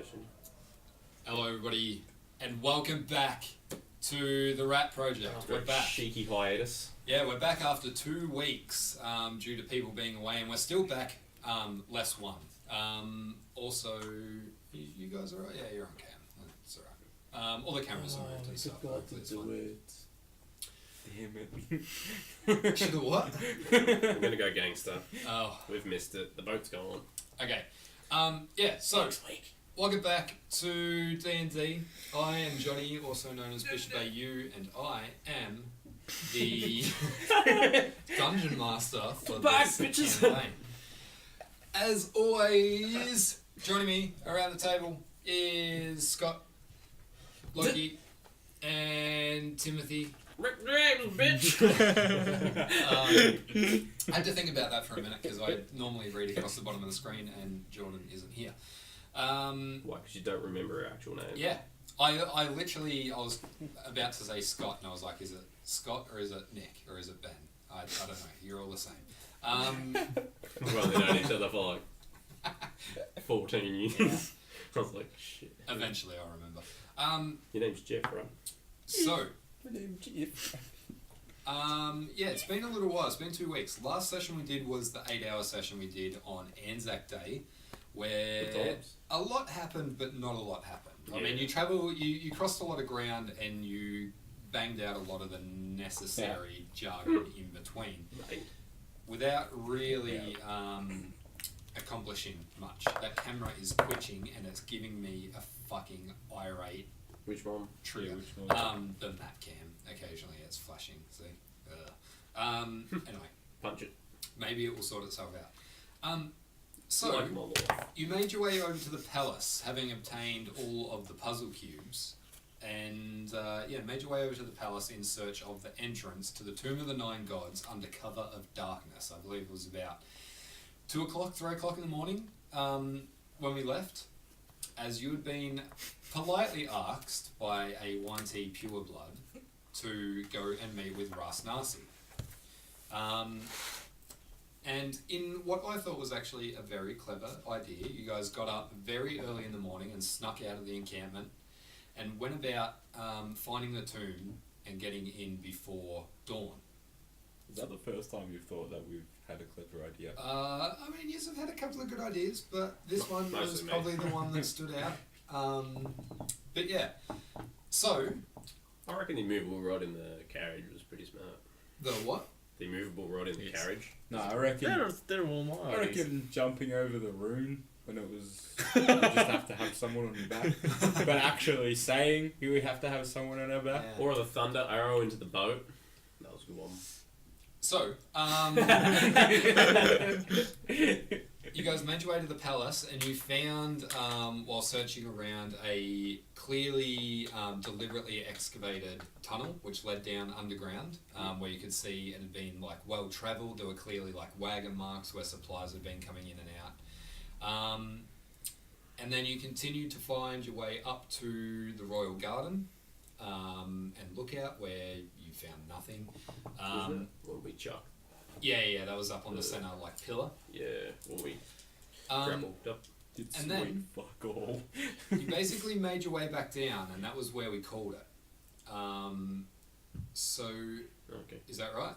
session. Hello, everybody, and welcome back to the Rat Project. We're back. Cheeky hiatus. Yeah, we're back after 2 weeks due to people being away, and we're still back less one. Also, you guys are right? Yeah, you're on cam. That's alright. All the cameras are moved and stuff. It's fine. Damn it. Should have what? We're gonna go gangster. Oh. We've missed it. The boat's gone. Okay. Yeah, so welcome back to D&D. I am Johnny, also known as Bishop AU, and I am the Dungeon Master for this campaign. As always, joining me around the table is Scott, Loki, and Timothy. Bitch! I had to think about that for a minute because I normally read across the bottom of the screen and Jordan isn't here. Why? Because you don't remember her actual name? Yeah. I literally, I was about to say Scott and I was like, is it Scott or is it Nick or is it Ben? I don't know. You're all the same. We've only known each other for like 14 years. Yeah. I was like, shit. Eventually I'll remember. Your name's Jeff, right? So... My name's Jeff. Yeah, it's been a little while. It's been 2 weeks. Last session we did was the 8-hour session we did on Anzac Day, where a lot happened, but not a lot happened. Yeah. I mean, you crossed a lot of ground, and you banged out a lot of the necessary jargon in between, without really accomplishing much. That camera is twitching, and it's giving me a fucking irate. Which one? Trigger. Yeah, which one? The map cam. Occasionally it's flashing, see? Anyway. Punch it. Maybe it will sort itself out. So, you made your way over to the palace, having obtained all of the puzzle cubes, and made your way over to the palace in search of the entrance to the Tomb of the Nine Gods under cover of darkness. I believe it was about 2 o'clock, 3 o'clock in the morning when we left. As you had been politely asked by a 1T Pureblood to go and meet with Ras Nsi. And in what I thought was actually a very clever idea, you guys got up very early in the morning and snuck out of the encampment and went about finding the tomb and getting in before dawn. Is that the first time you've thought that we've had a clever idea? I mean, yes, I've had a couple of good ideas, but this one was probably the one that stood out. But yeah, so... I reckon the movable rod in the carriage was pretty smart. The what? The movable rod in the carriage. No, I reckon... They're all mine. I reckon jumping over the rune when it was... you just have to have someone on your back. But actually saying you have to have someone on our back. Yeah. Or the thunder arrow into the boat. That was a good one. So, you guys made your way to the palace and you found, while searching around, a clearly, deliberately excavated tunnel which led down underground, where you could see it had been like well travelled. There were clearly like wagon marks where supplies had been coming in and out. And then you continued to find your way up to the Royal Garden. And Lookout, where you found nothing. When we chucked. Yeah, that was up on the centre like pillar. Yeah, when we grappled up. And then fuck all. you basically made your way back down, and that was where we called it. So, okay. Is that right?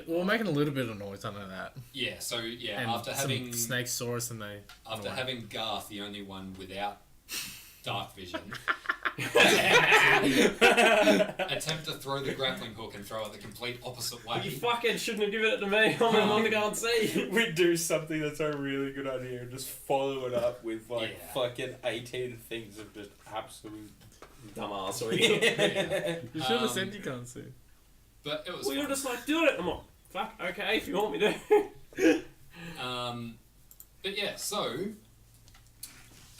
We're making a little bit of noise, I know that. Yeah, so and after having... snakes saw us and they... After having Garth, the only one without dark vision... attempt to throw the grappling hook and throw it the complete opposite way. You fucking shouldn't have given it to me. I'm the one to go and see. We do something that's a really good idea and just follow it up with fucking 18 things of just absolute dumbassery. You should have said you can't see. But it was Well, you're just like, do it. I'm like, fuck, okay, if you want me to. But yeah, so...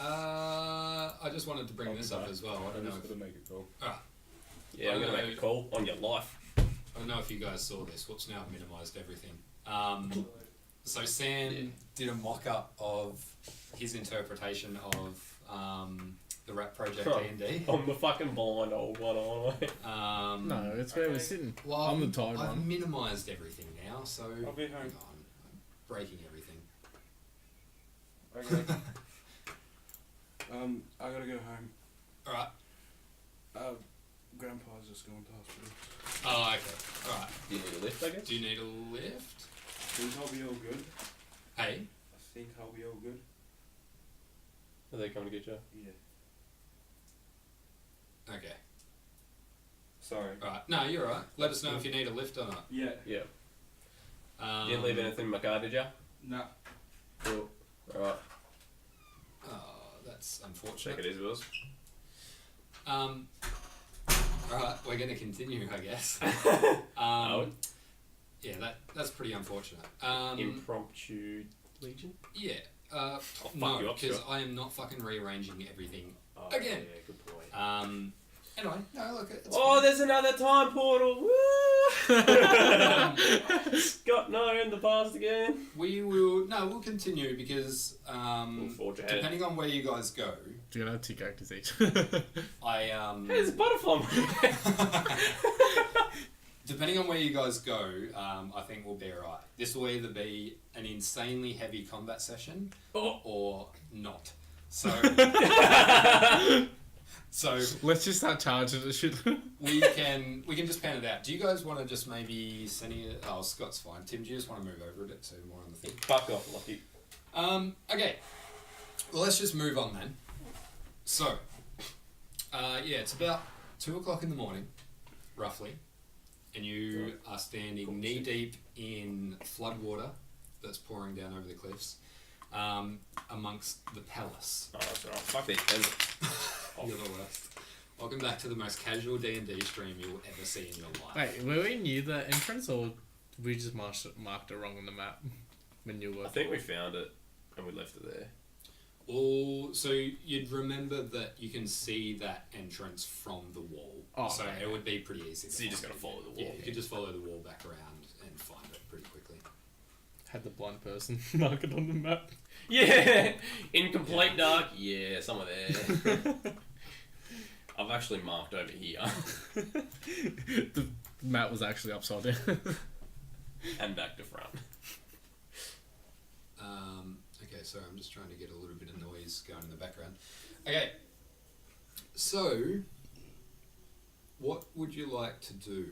I just wanted to bring this up as well. I don't know if... to make a call. Yeah, I'm going to make a call on your life. I don't know if you guys saw this. Whoops, now I've minimised everything. So Sam did a mock-up of his interpretation of the Rat Project D&D. I'm the fucking blind old one, aren't I? No, it's where we're sitting. Well, I'm the tired one. I've minimised everything now, so... I'll be home. I'm breaking everything. Okay. I gotta go home. Alright. Grandpa's just going to hospital. Oh, okay. Alright. Do you need a lift, I guess? Do you need a lift? Think I'll be all good. Hey? I think I'll be all good. Are they coming to get you? Yeah. Okay. Sorry. Alright. No, you're alright. Let us know if you need a lift or not. Yeah. Yeah. You didn't leave anything in my car, did you? Nah. Cool. Alright. Oh, that's unfortunate. Take it easy, Wills. Alright, we're going to continue, I guess. Are we? Yeah, that's pretty unfortunate. Impromptu Legion? Yeah. fuck No, you up, because sure. I am not fucking rearranging everything Oh, again. Yeah, good point. Anyway, no, look, it's Oh, fine. there's another time portal! Woo! Got no in the past again. We'll continue because We'll forge ahead. depending on where you guys go, Do you have 2 characters each? I Hey, there's a butterfly. depending on where you guys go, I think we'll be alright. This will either be an insanely heavy combat session or not. So Let's just start charging the shit. we can just pan it out. Do you guys want to just maybe send it? Oh, Scott's fine. Tim, do you just want to move over a bit so more on the thing? Fuck off, Lucky. Okay. Well, let's just move on then. So, it's about 2 o'clock in the morning, roughly, and you are standing knee deep in floodwater that's pouring down over the cliffs, amongst the palace. Oh, that's alright. Fuck these peasants. You're the worst. Welcome back to the most casual D&D stream you'll ever see in your life. Wait, were we near the entrance or we just marked it wrong on the map when you were? I think we found it and we left it there. Oh, so you'd remember that you can see that entrance from the wall. Oh, so okay. it would be pretty easy. To So you just find gotta follow the wall. Yeah, you could just follow the wall back around and find it pretty quickly. Had the blind person mark it on the map. Yeah! In complete dark. Yeah, somewhere there. I've actually marked over here. The map was actually upside down. And back to front. Okay, sorry, I'm just trying to get a little bit of noise going in the background. Okay, so what would you like to do?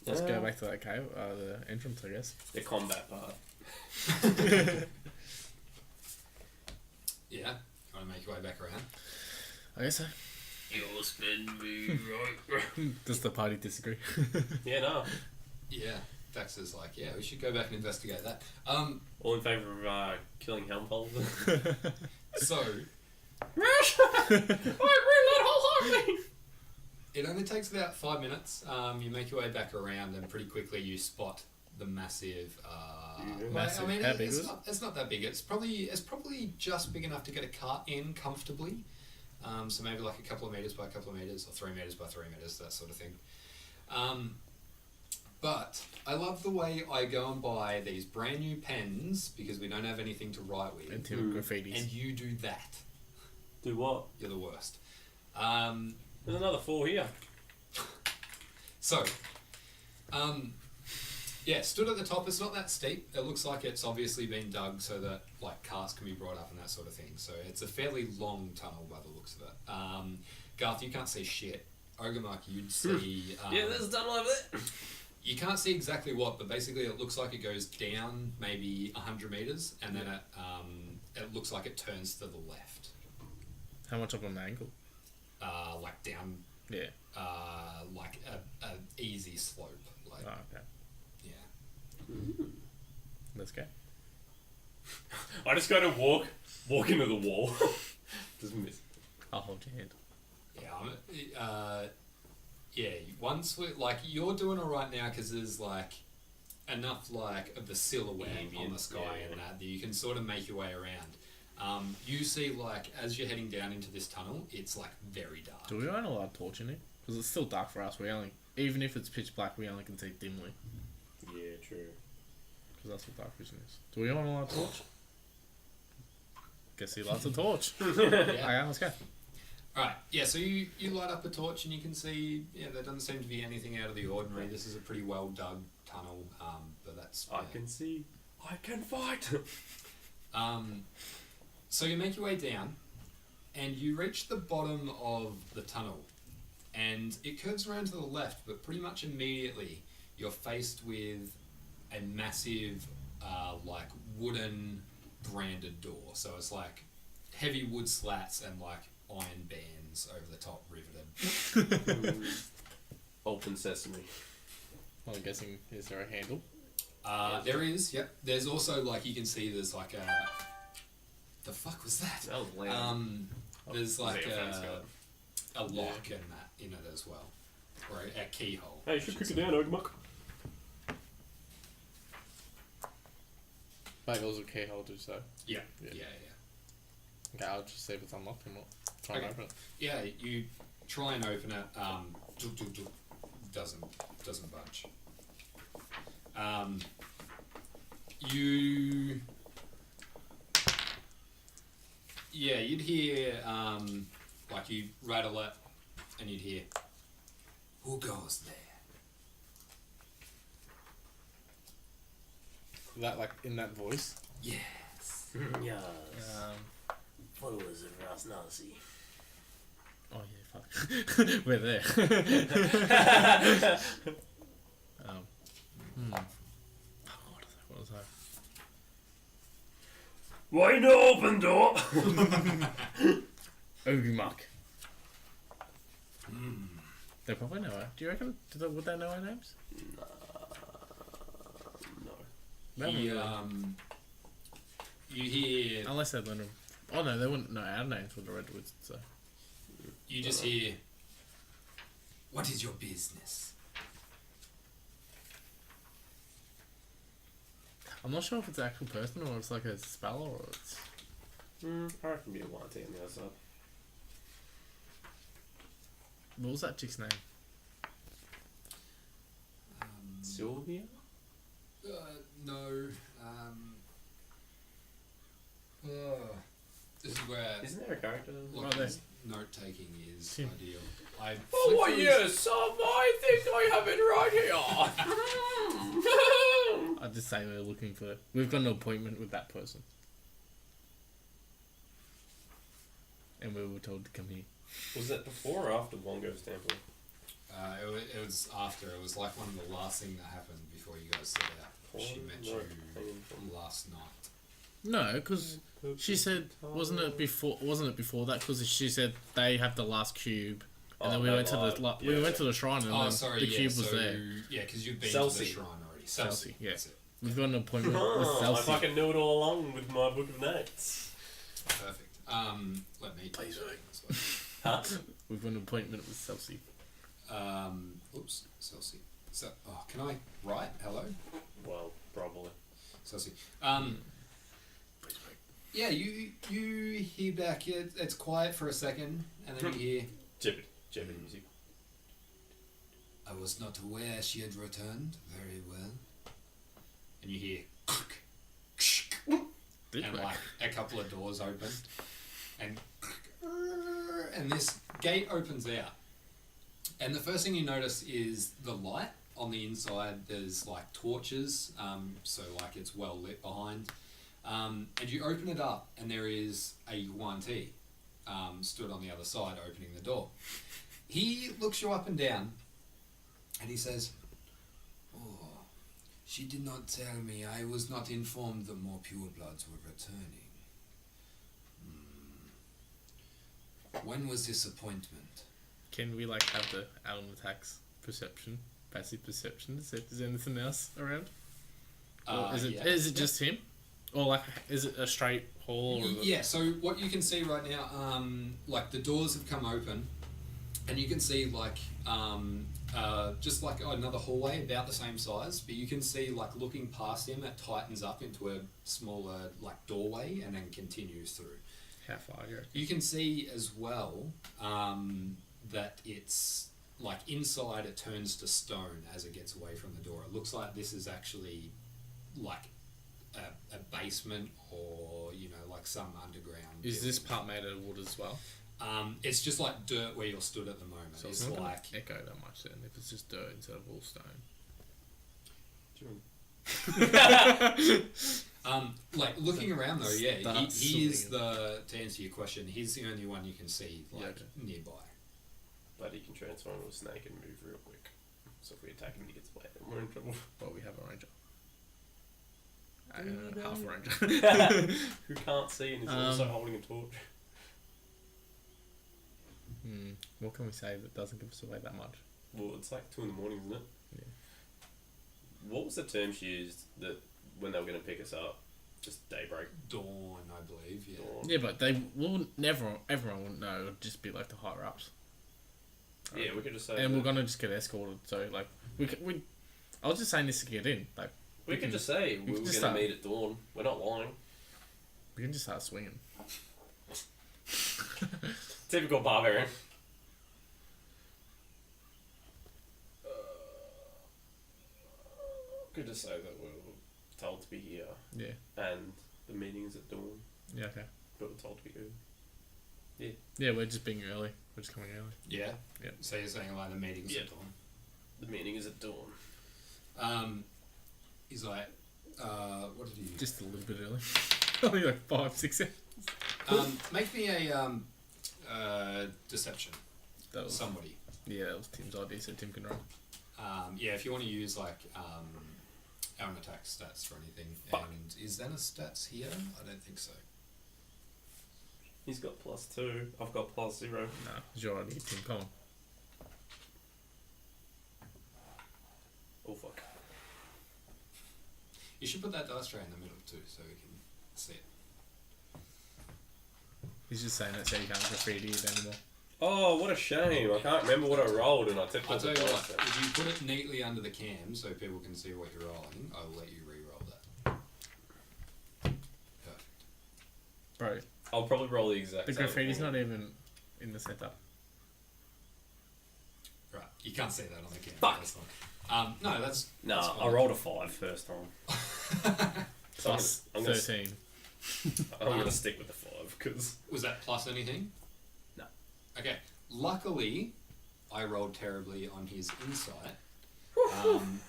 Let's go back to that cave, the entrance, I guess. The combat part. Yeah, you want to make your way back around? I guess so. You'll spin me right. Does the party disagree? Yeah, no. Yeah, Dax is like, yeah, we should go back and investigate that. All in favour of killing Helmpold. So it only takes about 5 minutes. You make your way back around, and pretty quickly you spot the massive. Massive. I mean, How big was it? it's not that big. It's probably just big enough to get a cart in comfortably. So maybe like a couple of meters by a couple of meters, or 3 meters by 3 meters, that sort of thing. But I love the way I go and buy these brand new pens because we don't have anything to write with, And Tim graffitis. and you do that. Do what? You're the worst. There's another 4 here. So, yeah, stood at the top. It's not that steep. It looks like it's obviously been dug so that like carts can be brought up and that sort of thing. So it's a fairly long tunnel by the looks of it. Garth, you can't see shit. Ogamark, you'd see. Yeah, there's a tunnel over there. You can't see exactly what, but basically it looks like it goes down maybe 100 meters, and then it looks like it turns to the left, How much of an angle? like down, Yeah. like a easy slope, like Oh, okay. yeah. Let's go. I just go to walk into the wall. Just miss. I'll hold your hand. Yeah, yeah. Once we like, you're doing all right now because there's like enough like of the silhouette on Ambient, the sky yeah. and that you can sort of make your way around. You see, like, as you're heading down into this tunnel, it's like very dark. Do we own a light torch in here? Because it's still dark for us. We only, even if it's pitch black, we only can see dimly. Yeah, true. Because that's what dark vision is. Do we own a light torch? Guess he lights a torch. Yeah. Okay, let's go. Alright, yeah, so you light up a torch and you can see, yeah, there doesn't seem to be anything out of the ordinary. This is a pretty well dug tunnel, but that's... I can see. I can fight. So you make your way down, and you reach the bottom of the tunnel, and it curves around to the left, but pretty much immediately you're faced with a massive, like, wooden branded door. So it's like heavy wood slats and like iron bands over the top riveted. Open sesame. I'm guessing, is there a handle? There is, yep. There's also, like, you can see there's like a... The fuck was that? That was loud. There's like Is it a fence guard? a lock and that in it as well. Or a keyhole. Hey, you should kick it down, Ogmuck. Like, it was a keyhole, did you say? Yeah. Yeah. Yeah. Okay, I'll just see if it's unlocked or not. Try and Okay. open it. Yeah, you try and open it. Doesn't budge. You'd hear like you rattle it, and you'd hear, "Who goes there?" That, like, in that voice? Yes. Yes. Followers of Ras Nsi. Oh yeah, fuck. We're there. What was that? Wide open door. Ogmuck. They probably know it. Do you reckon? Would they know our names? No. Maybe. You hear. Unless they'd learned them. Oh no, they wouldn't know our names for the Redwoods, so. You just hear. What is your business? I'm not sure if it's an actual person or it's like a spell or it's... I reckon be a YT on the other side. What was that chick's name? Sylvia? No. This is where Isn't there a character? note taking is Tim. ideal. Oh, yes, I think I have it right here. I'd just say we're looking for... We've got an appointment with that person. And we were told to come here. Was that before or after Wongo's temple? It was after. It was like one of the last things that happened before you guys set out. She met you last night. No, because she said... Wasn't it before that? Because she said they have the last cube... And then we went to we went to the shrine and then the cube was there. Yeah, because you've been Celsi. to the shrine already. Celsi, yeah. That's it. We've got an appointment with I Celsi. fucking knew it all along with my book of notes. Perfect. Let me do that as well. Huh? We've got an appointment with Celsi. Oops, Celsi. So, can I write hello? Well, probably. Celsi. Yeah, you hear back. Yeah, it's quiet for a second, and then you hear. Jeopardy music. I was not aware she had returned. Very well. And you hear. And like a couple of doors open, and this gate opens out, and the first thing you notice is the light on the inside. There's like torches, so like it's well lit behind, and you open it up, and there is a Yuan Ti stood on the other side opening the door. He looks you up and down, and he says, "Oh, she did not tell me. I was not informed that more purebloods were returning. When was this appointment?" Can we like have the Alan attacks perception, passive perception to see if there's anything else around? Or is it just him? Or like is it a straight hall? Or Yeah, so what you can see right now, like the doors have come open, and you can see like just like another hallway about the same size, but you can see like looking past him, it tightens up into a smaller like doorway and then continues through. How far? You can see as well that it's like inside it turns to stone as it gets away from the door. It looks like this is actually like a basement or like some underground. Is this building. part made out of wood as well? It's just like dirt where you're stood at the moment. So it's it's not like gonna echo that much then if it's just dirt instead of all stone. Like looking around though, yeah, Start he is sorting to answer your question, he's the only one you can see nearby. But he can transform into a snake and move real quick. So if we attack him, he gets away. Then we're in trouble. Well, we have a ranger. Half a ranger. Who can't see and is also holding a torch. What can we say that doesn't give us away that much? Well, it's like 2 a.m, isn't it? Yeah. What was the term she used that when they were going to pick us up? Just daybreak. Dawn, I believe. Yeah. Dawn. Yeah, but they will never. Everyone wouldn't know. It would just be like the higher ups. Yeah, we could just say. And we're gonna just get escorted. So like we. I was just saying this to get in. Like we could just say we were going to meet at dawn. We're not lying. We can just start swinging. Typical barbarian. Could just say that we were told to be here. Yeah. And the meeting is at dawn. Yeah. Okay. But we're told to be early. Yeah. Yeah, we're just being early. We're just coming early. Yeah. Yeah. So you're saying like the meeting's at dawn. The meeting is at dawn. He's like, what did he? Just a little bit early. Only like 5, 6 hours. Make me a deception. That was Somebody. Yeah, that was Tim's idea, so Tim can roll. Yeah, if you want to use like Aaron attack stats for anything. Fuck. And is Xena's stats here? I don't think so. He's got +2. I've got +0. Nah, it's your idea, Tim. Come on. Oh fuck. You should put that dice tray in the middle too, so we can see it. He's just saying that so you can't graffiti it anymore. Oh, what a shame. I can't remember what I rolled and I tipped I'll off tell the you dice. what, if you put it neatly under the cam so people can see what you're rolling, I'll let you re-roll that. Perfect. Bro, I'll probably roll the exact the same graffiti's thing. not even in the setup. Right, you can't see that on the cam. Fuck. That's fine. No, that's... No, that's I fine. rolled a 5 first time. So Plus I'm gonna, 13. I'm going to stick with the 5 because... Was that plus anything? No. Okay. Luckily, I rolled terribly on his insight. And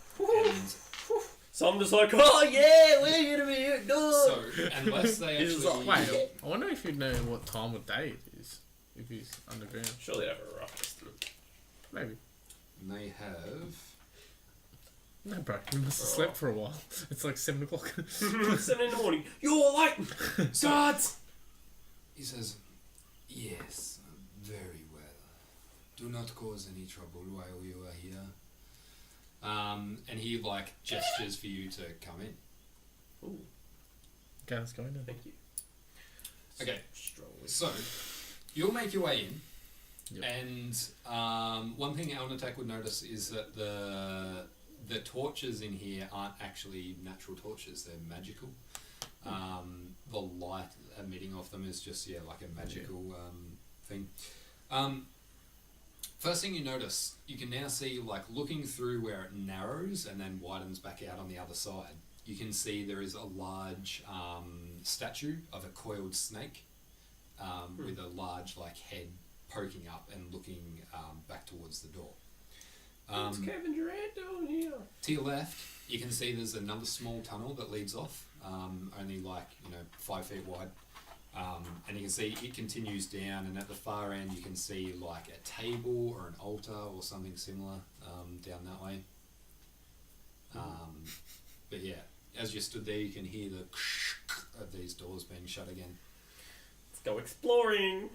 So I'm just like, oh yeah, we're going to be here at dawn. so, unless they He's actually... like, Wait, I wonder if you'd know what time of day it is. If he's underground. Surely they have a rough estimate. Maybe. They have... No, bro, you must have slept for a while. It's like 7 o'clock. 7 in the morning. You're late! Guards! He says, yes, very well. Do not cause any trouble while you are here. And he, like, gestures for you to come in. Ooh, Okay, let's go in then. thank you. Okay, Strongly. so, you'll make your way in. Yep. And one thing Elnatek would notice is that the torches in here aren't actually natural torches, they're magical. The light emitting off them is just, like a magical thing. First thing you notice, you can now see, like, looking through where it narrows and then widens back out on the other side, you can see there is a large statue of a coiled snake with a large, like, head poking up and looking back towards the door. It's Kevin Durant down here. To your left, you can see there's another small tunnel that leads off, only like 5 feet wide, and you can see it continues down. And at the far end, you can see like a table or an altar or something similar down that way. But yeah, as you stood there, you can hear the of these doors being shut again. Let's go exploring.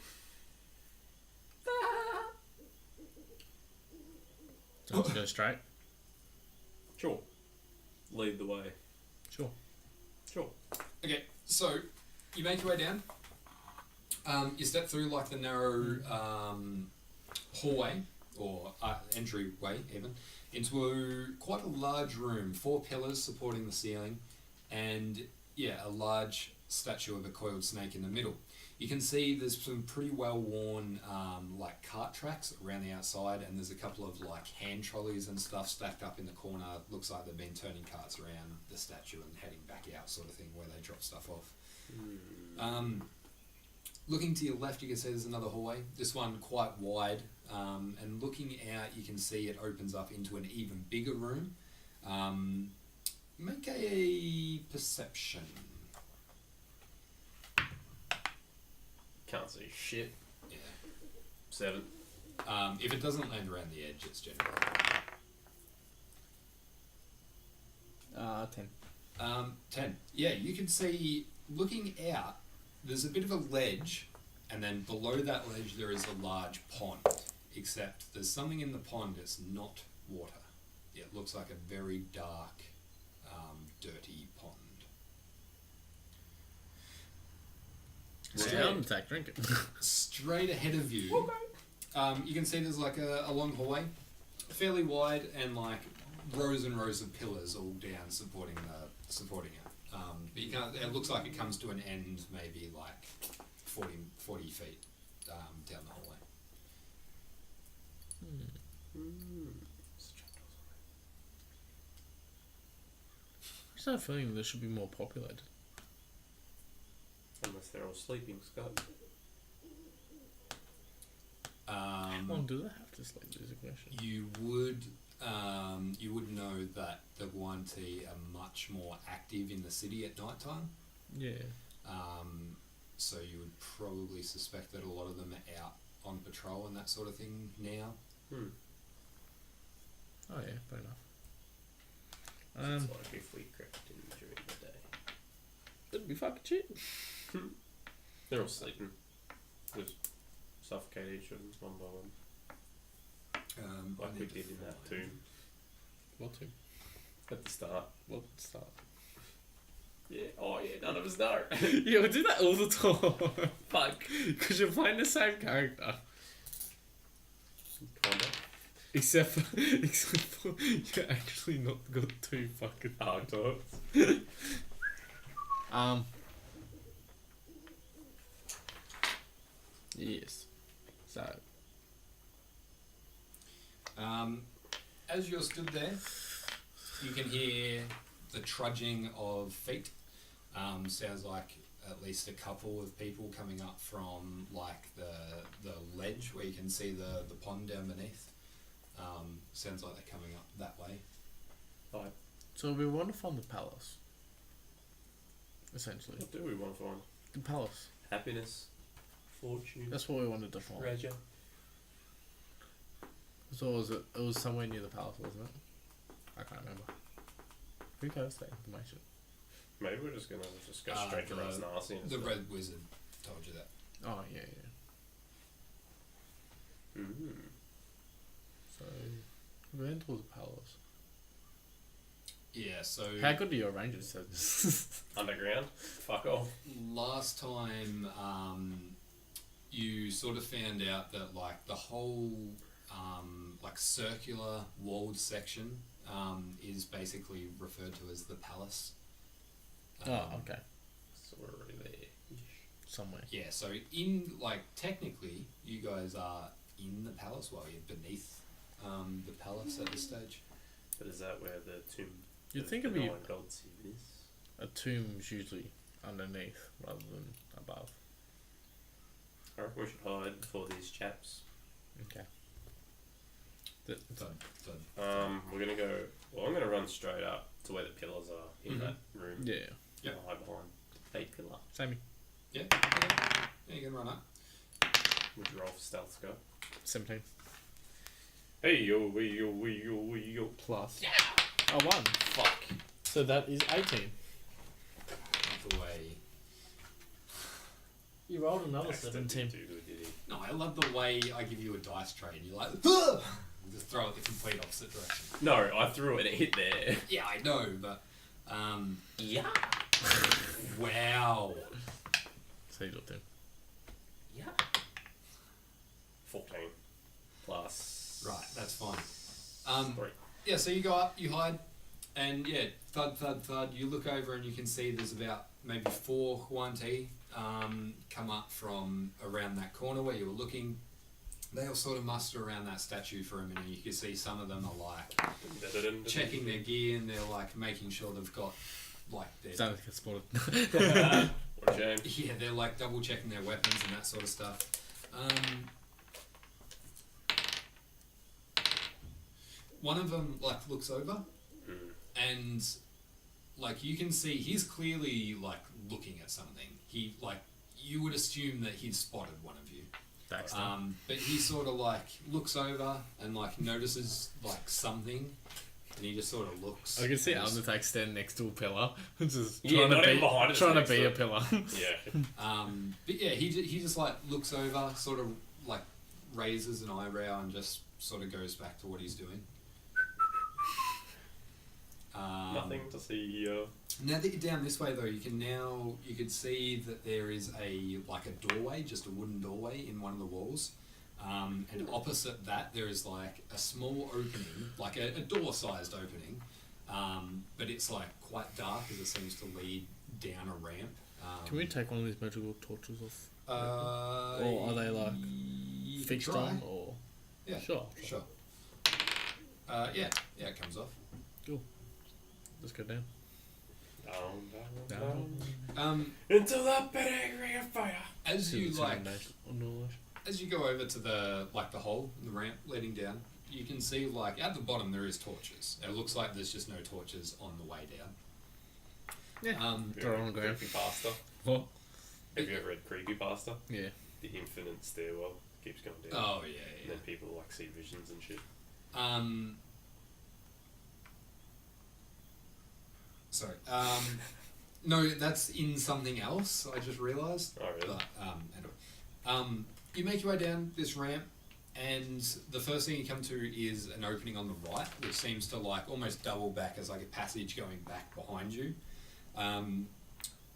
Do you want to go straight? Sure. Lead the way. Sure. Sure. Okay, so you make your way down. You step through like the narrow hallway or entryway even into quite a large room. 4 pillars supporting the ceiling, and a large statue of a coiled snake in the middle. You can see there's some pretty well-worn like cart tracks around the outside, and there's a couple of like hand trolleys and stuff stacked up in the corner. Looks like they've been turning carts around the statue and heading back out, sort of thing, where they drop stuff off. Looking to your left, you can see there's another hallway. This one quite wide, and looking out, you can see it opens up into an even bigger room. Make a perception. Can't see shit. Yeah. 7. If it doesn't land around the edge, it's generally. 10. 10. Yeah, you can see, looking out, there's a bit of a ledge, and then below that ledge there is a large pond. Except there's something in the pond that's not water. It looks like a very dark, dirty pond. Down attack, drink it. Straight ahead of you, you can see there's like a long hallway, fairly wide, and like rows and rows of pillars all down supporting it. But you can't. It looks like it comes to an end, maybe like 40 feet down the hallway. I just have a feeling this should be more populated. Unless they're all sleeping, Scott. How long do they have to sleep? Is a question. You would know that the Guanti are much more active in the city at night time. Yeah. So you would probably suspect that a lot of them are out on patrol and that sort of thing now. Oh yeah, fair enough. It's like if we crept in during the day. It'd be fucking shit. They're all sleeping. Just suffocate each of them one by one. Like we did in that tomb. What tomb? At the start. What start? Yeah. Oh yeah, none of us know. Yeah, we do that all the time. Fuck. Because you're playing the same character. Kinda. Except for you're actually not got 2 fucking hard talks. Yes. So. As you're stood there, you can hear the trudging of feet. Sounds like at least a couple of people coming up from like the ledge where you can see the pond down beneath. Sounds like they're coming up that way. Right. So we want to find the palace. Essentially. What do we want to find? The palace. Happiness, fortune. That's what we wanted to find. Treasure. So it was somewhere near the palace, wasn't it? I can't remember. Who gave that information? Maybe we're just gonna go straight to Ras Nsi. The Red Wizard told you that. Oh yeah. So we went towards the palace. Yeah, so How good are your rangers? Underground. Fuck off. last time you sort of found out that like the whole like circular walled section is basically referred to as the palace. Oh, okay. So we're already there. Somewhere. Yeah, so in like technically you guys are in the palace while you're beneath the palace at this stage. But is that where the tomb? You'd think it'd be gods is. a tomb's usually underneath rather than above. I reckon we should hide before these chaps. Okay. We're gonna go. Well, I'm gonna run straight up to where the pillars are in that room. Yeah. Yep. I'll hide behind the pillar. Sammy. Yeah. Yeah, you can run up. Would you roll for stealth, Scott? 17. Hey yo, we yo. Plus. Yeah. Oh, 1. Fuck. So that is 18. Out the way. You rolled another Dax didn't 17. do good, did he? No, I love the way I give you a dice tray and you're like, "Ugh!" Just throw it the complete opposite direction. No, I threw it and it hit there. Yeah, I know, but Yeah. wow. So you got 10. Yeah. 14 plus. Right, that's fine. 3. Yeah, so you go up, you hide, and yeah, thud, thud, thud. You look over and you can see there's about maybe 4 Huanti come up from around that corner where you were looking. They all sort of muster around that statue for a minute. You can see some of them are like checking their gear and they're like making sure they've got like their... Sounds like it's spotted. What a shame. Yeah, they're like double checking their weapons and that sort of stuff. One of them like looks over and like you can see he's clearly like looking at something. He like you would assume that he's spotted one of you. Dexter. But he sort of like looks over and like notices like something, and he just sort of looks. I can see Alan Attack standing next to a pillar, just Yeah, not even behind us, trying to next be to a it. pillar. Yeah. But yeah, he just like looks over, sort of like raises an eyebrow, and just sort of goes back to what he's doing. Nothing to see here. Now that you're down this way, though, you can see that there is a doorway, just a wooden doorway in one of the walls, and opposite that there is like a small opening, like a door-sized opening, but it's like quite dark as it seems to lead down a ramp. Can we take one of these magical torches off? Or or are they like fixed on? Or yeah, sure. Yeah, it comes off. Cool. Let's go down. Down. Into the bitter ring of fire. As you No. as you go over to the hole, the ramp leading down, you can see like at the bottom there is torches. It looks like there's just no torches on the way down. Yeah. Throw on the ground. Creepypasta. What? Have you ever read Creepypasta? Yeah. The infinite stairwell keeps going down. Oh yeah. And then people like see visions and shit. Sorry. No, that's in something else. I just realised. Oh really? But anyway, you make your way down this ramp, and the first thing you come to is an opening on the right, which seems to like almost double back as like a passage going back behind you, and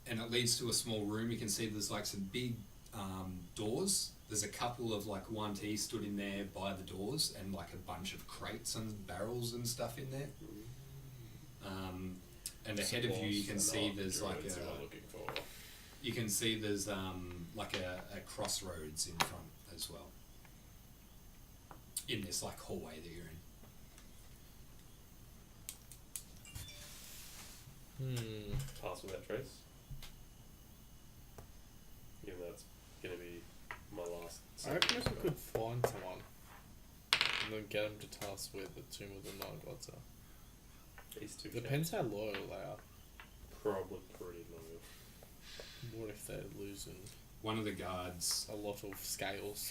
it leads to a small room. You can see there's like some big doors. There's a couple of like 1T stood in there by the doors, and like a bunch of crates and barrels and stuff in there. And ahead of you, you can see there's like you can see there's like a crossroads in front as well. In this like hallway that you're in. Pass without trace. Even though it's gonna be my last. I reckon if we could find someone and then get them to tell us where the Tomb of the Nine Gods are. These two. Depends how loyal they are. Probably pretty loyal. What if they're losing One of the guards. a lot of scales?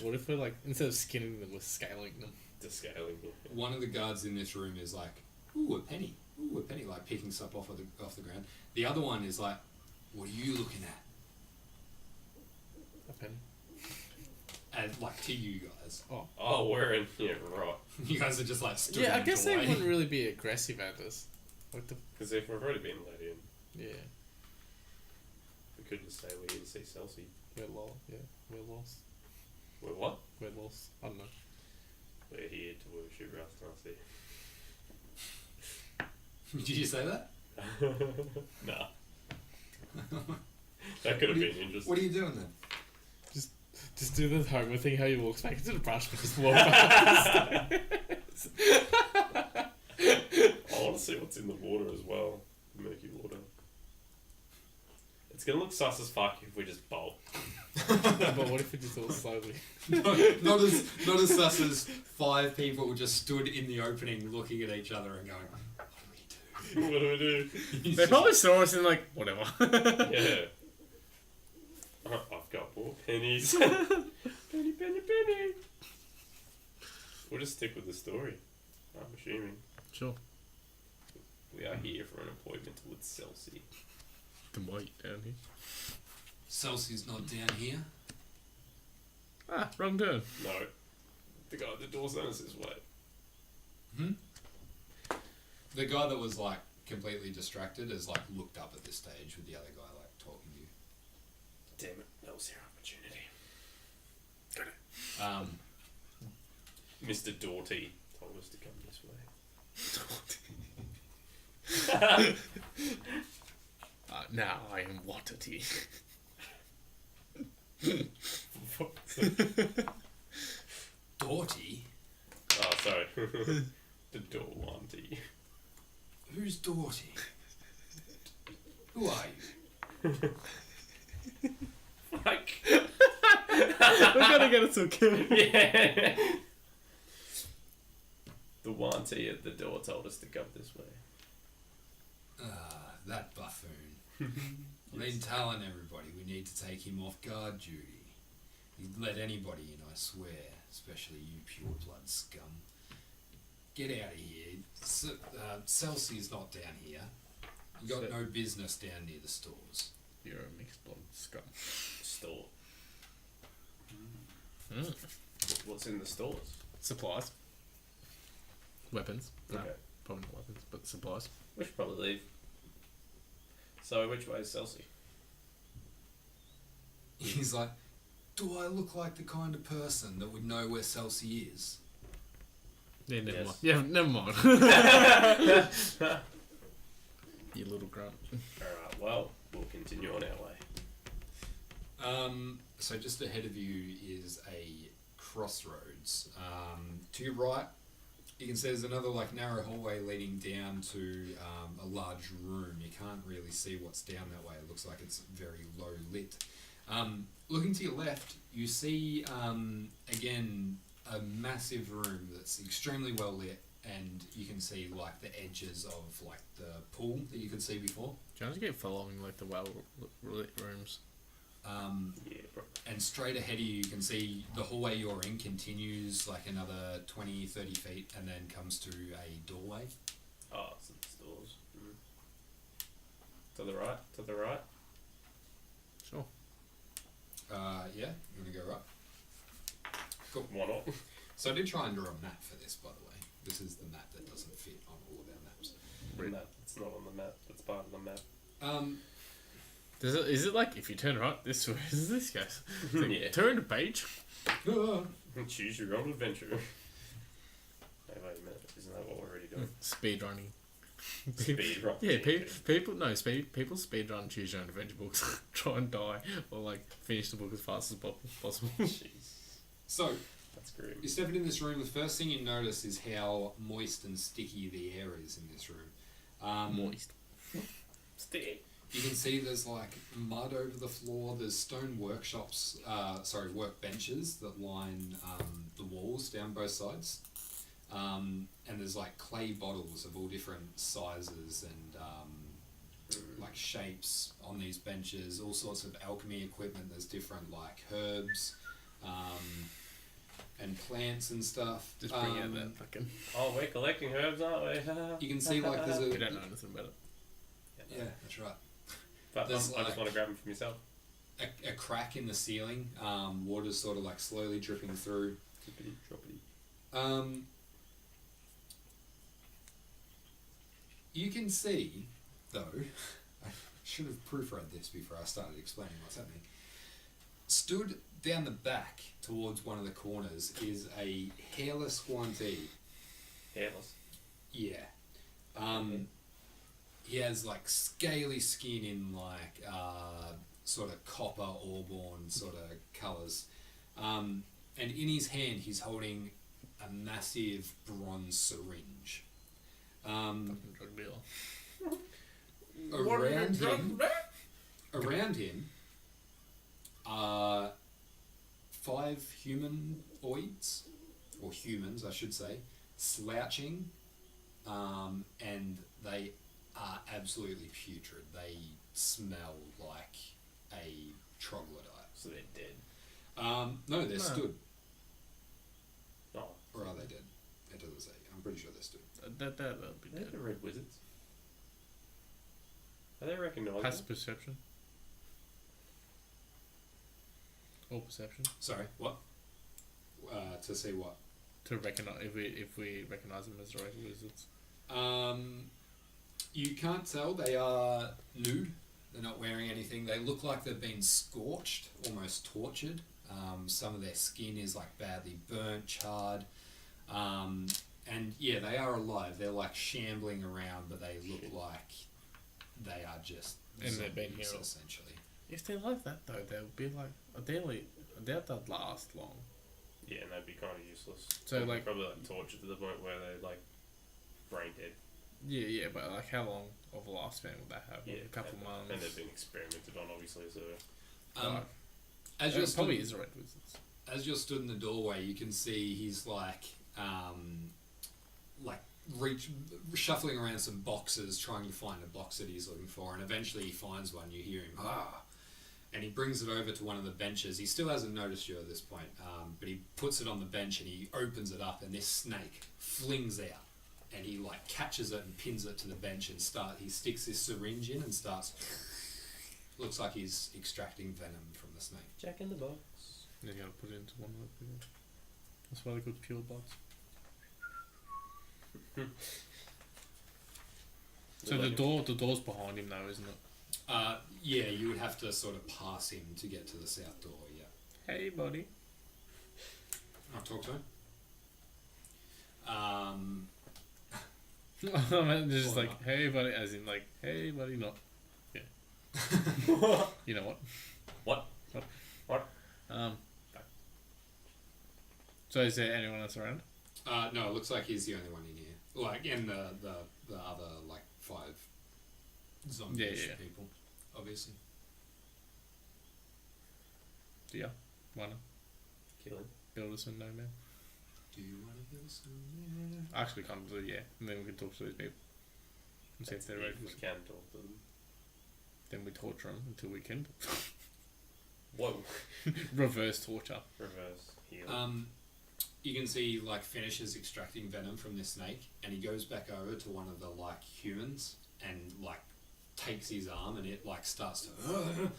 What if we're like, instead of skinning them, we're scaling them? Just scaling it. One of the guards in this room is like, ooh, a penny. Ooh, a penny, like picking stuff off the ground. The other one is like, what are you looking at? A penny? And like to you guys. Oh, we're in here, right? You guys are just like stood Yeah, I in the guess they doorway. wouldn't really be aggressive at us. Like the Because if we've already been let in, yeah, we could just say we're here to see Celsi. we're lost. Yeah, we're lost. We're what? We're lost. I don't know. We're here to worship Ras Nsi. Did you say that? Nah. That could have been interesting. What are you doing then? Just do the Homer thing, how he walks back into the brush and just walk back. I want to see what's in the water as well. The murky water. It's gonna look sus as fuck if we just bolt. But what if we just all slowly? not as sus as 5 people just stood in the opening looking at each other and going, what What do we do? do? They probably saw us and like, whatever. Yeah. I've got more pennies. Penny, penny, penny. We'll just stick with the story, I'm assuming. Sure. We are here for an appointment with Celsi. The white down here. Celsius not down here. Ah, wrong turn. No. The guy at the door sent us this way. The guy that was like completely distracted has like looked up at this stage with the other guy like talking to you. Damn it, that was our opportunity. Mr. Doughty told us to come this way. Now I am Waterty. Doughty? Oh, sorry. The Dorwanty. Who's Doughty? Who are you? Fuck. We're gonna get it so good. Yeah. The Wanty at the door told us to come this way. That buffoon. I've been telling everybody we need to take him off guard duty. He'd let anybody in, I swear, especially you pure blood scum. Get out of here. Celsi's not down here. You got no business down near the stores. You're a mixed blood scum. Store. Mm. What's in the stores? Supplies. Weapons. No, Okay. probably not weapons, but supplies. We should probably leave. So, which way is Celsi? He's like, do I look like the kind of person that would know where Celsi is? Yeah, never Yes. mind. Yeah, never mind. You little grunt. Alright, well, we'll continue on our way. So just ahead of you is a crossroads. To your right, you can see there's another like narrow hallway leading down to a large room. You can't really see what's down that way. It looks like it's very low lit. Looking to your left, you see again a massive room that's extremely well lit, and you can see like the edges of like the pool that you could see before. Do you want to keep following like the well lit rooms? Yeah, bro. And straight ahead of you, you can see the hallway you're in continues like another 20, 30 feet and then comes to a doorway. Oh, it's in the stores. To the right? To the right? Sure. Yeah, you want to go right? Cool. Why not? So I did try and draw a map for this, by the way. This is the map that doesn't fit on all of our maps. It's not on the map. It's part of the map. Is it like if you turn right this way, is this goes? Like, Yeah. Turn the page. Choose your own adventure. Wait a minute. Isn't that what we're already doing? Speed running. Speed run. Yeah, people speed run choose your own adventure books, try and die or like finish the book as fast as possible. Jeez. So, That's great. you're stepping in this room. The first thing you notice is how moist and sticky the air is in this room. Moist. Stick. You can see there's like mud over the floor. There's stone workbenches that line the walls down both sides. And there's like clay bottles of all different sizes and like shapes on these benches. All sorts of alchemy equipment. There's different like herbs and plants and stuff. Just bring out that fucking. Oh, we're collecting herbs, aren't we? You can see like there's We a don't know anything about it. yeah, that's right. But I There's just like- want to grab them for myself. A crack in the ceiling. Water's sort of like slowly dripping through. Drippity, droppity. You can see, though, I should have proofread this before I started explaining what's happening. Stood down the back towards one of the corners is a hairless Guantee. Hairless. Yeah. He has like scaly skin in like sort of copper auburn sort of colours. And in his hand he's holding a massive bronze syringe. Fucking drug dealer. Around him are 5 humanoids, or humans I should say, slouching, and they are absolutely putrid. They smell like a troglodyte. So they're dead. No, they're No. stood. Oh, Or are they dead? It doesn't say. I'm pretty sure they're stood. That'll be they're dead. the red wizards. Are they recognisable? Passive perception. Or perception. Sorry, what? To see what? To recognize if we recognize them as the red wizards. You can't tell. They are nude. They're not wearing anything. They look like they've been scorched, almost tortured. Some of their skin is like badly burnt, charred. And yeah, they are alive. They're like shambling around, but they look like they are just And they've been zombies, here. essentially. If they're like that though, they'll be like they'll last long. Yeah, and they'd be kind of useless. So, like- probably like tortured to the point where they're like brain dead. Yeah, but like how long of a lifespan would that have? Like a couple and, months. And they've been experimented on, obviously. So Right. As It you're probably stood, is the red wizards. as you're stood in the doorway, you can see he's like shuffling around some boxes, trying to find a box that he's looking for, and eventually he finds one. You hear him, and he brings it over to one of the benches. He still hasn't noticed you at this point, but he puts it on the bench and he opens it up, and this snake flings out, and he like catches it and pins it to the bench and he sticks this syringe in and starts. Looks like he's extracting venom from the snake. Jack in the box. You gotta put it into one of the people. That's why they're called pure bots. So the door's behind him though, isn't it? Yeah, you would have to sort of pass him to get to the south door, yeah. Hey buddy. I'll talk to him. I mean, just like, hey buddy, as in like, hey buddy, not. Yeah. You know what? What? So is there anyone else around? No, it looks like he's the only one in here. Like, and the other, like, 5 zombie-ish people, obviously. Yeah. Wanna Kill him. build us a no man? Do you want to build some? Actually, come to yeah, and then we can talk to these people and see if they're ready. We can talk to them. Then we torture them until we can. Whoa. Reverse torture. Reverse heal. You can see he like finishes extracting venom from this snake, and he goes back over to one of the like humans and like takes his arm, and it like starts to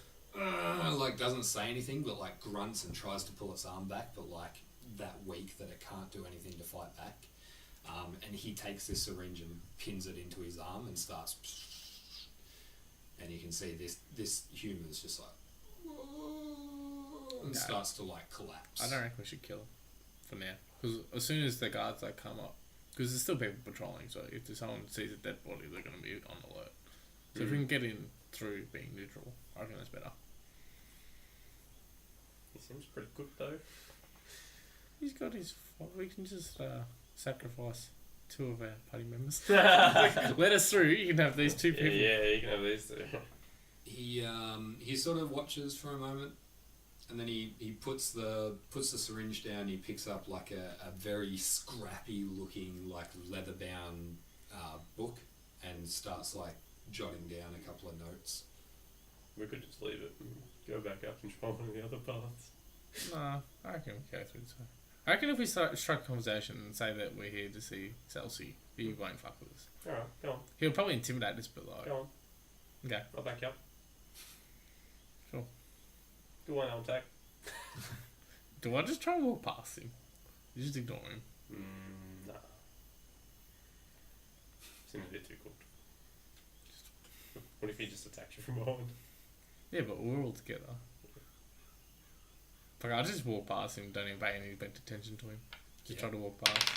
like doesn't say anything, but like grunts and tries to pull its arm back, but like that weak that it can't do anything to fight back. And he takes this syringe and pins it into his arm and starts, and you can see this human's just like and starts to like collapse. I don't reckon we should kill him for now, because as soon as the guards like come up, because there's still people patrolling, so if someone sees a dead body, they're going to be on alert. So if we can get in through being neutral, I reckon that's better. He seems pretty good though. He's got his. We can just sacrifice 2 of our party members. Like, let us through. You can have these 2 people. Yeah, you can have these 2. He sort of watches for a moment, and then he puts the syringe down. He picks up like a very scrappy looking like leather bound book and starts like jotting down a couple of notes. We could just leave it and go back up and try one of the other paths. Nah, I reckon we go through this way. I reckon if we strike a conversation and say that we're here to see Celsi, he won't fuck with us. Alright, go on. He'll probably intimidate us, but like... Go on. Okay. I'll back you up. Sure. Do one on attack. Do I just try and walk past him? You just ignore him. Nah. Seems a bit too cool. What if he just attacks you from behind? Yeah, but we're all together. Like, I just walk past him, don't even pay any attention to him. Just try to walk past.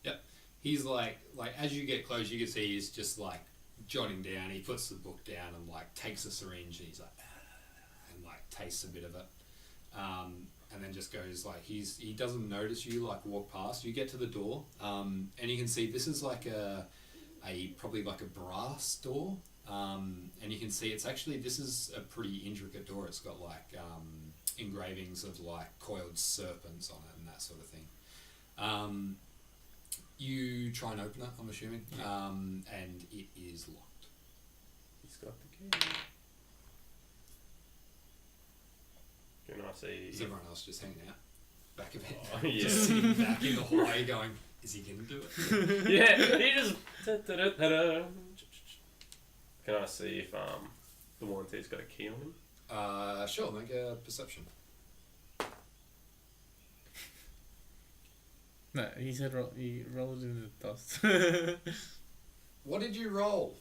Yep. He's like as you get close, you can see he's just like jotting down. He puts the book down and like takes a syringe and he's like, and like tastes a bit of it, and then just goes like he doesn't notice you like walk past. You get to the door, and you can see this is like a probably like a brass door, and you can see this is a pretty intricate door. It's got like engravings of like coiled serpents on it and that sort of thing. You try and open it, I'm assuming, and it is locked. He's got the key. Can I see? Is everyone else just hanging out back of it? Oh, yeah. Just sitting back in the hallway going, is he going to do it? Yeah, he just... Can I see if the volunteer's got a key on him? Sure, make a perception. No, he said he rolled in the dust. What did you roll?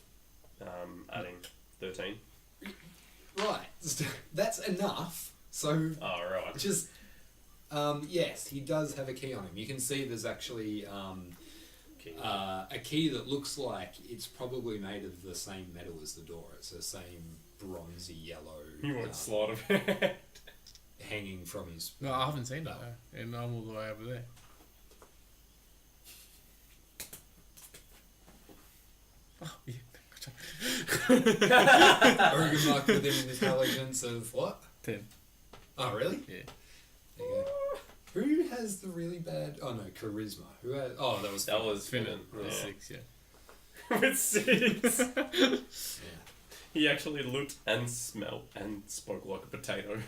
Adding 13. Right, that's enough. So, Oh, right. just, yes, he does have a key on him. You can see there's actually Key. a key that looks like it's probably made of the same metal as the door. It's the same bronzy yellow. You want slide of it. Hanging from his. No, I haven't seen that though, and I'm all the way over there. Oh, yeah. Oregon mark with him an intelligence of what? 10. Oh, really? Yeah. There you Who has the really bad? Oh no, charisma. Who had? Oh, that was Finn. With 6, yeah. With 6. Yeah. He actually looked and smelled and spoke like a potato.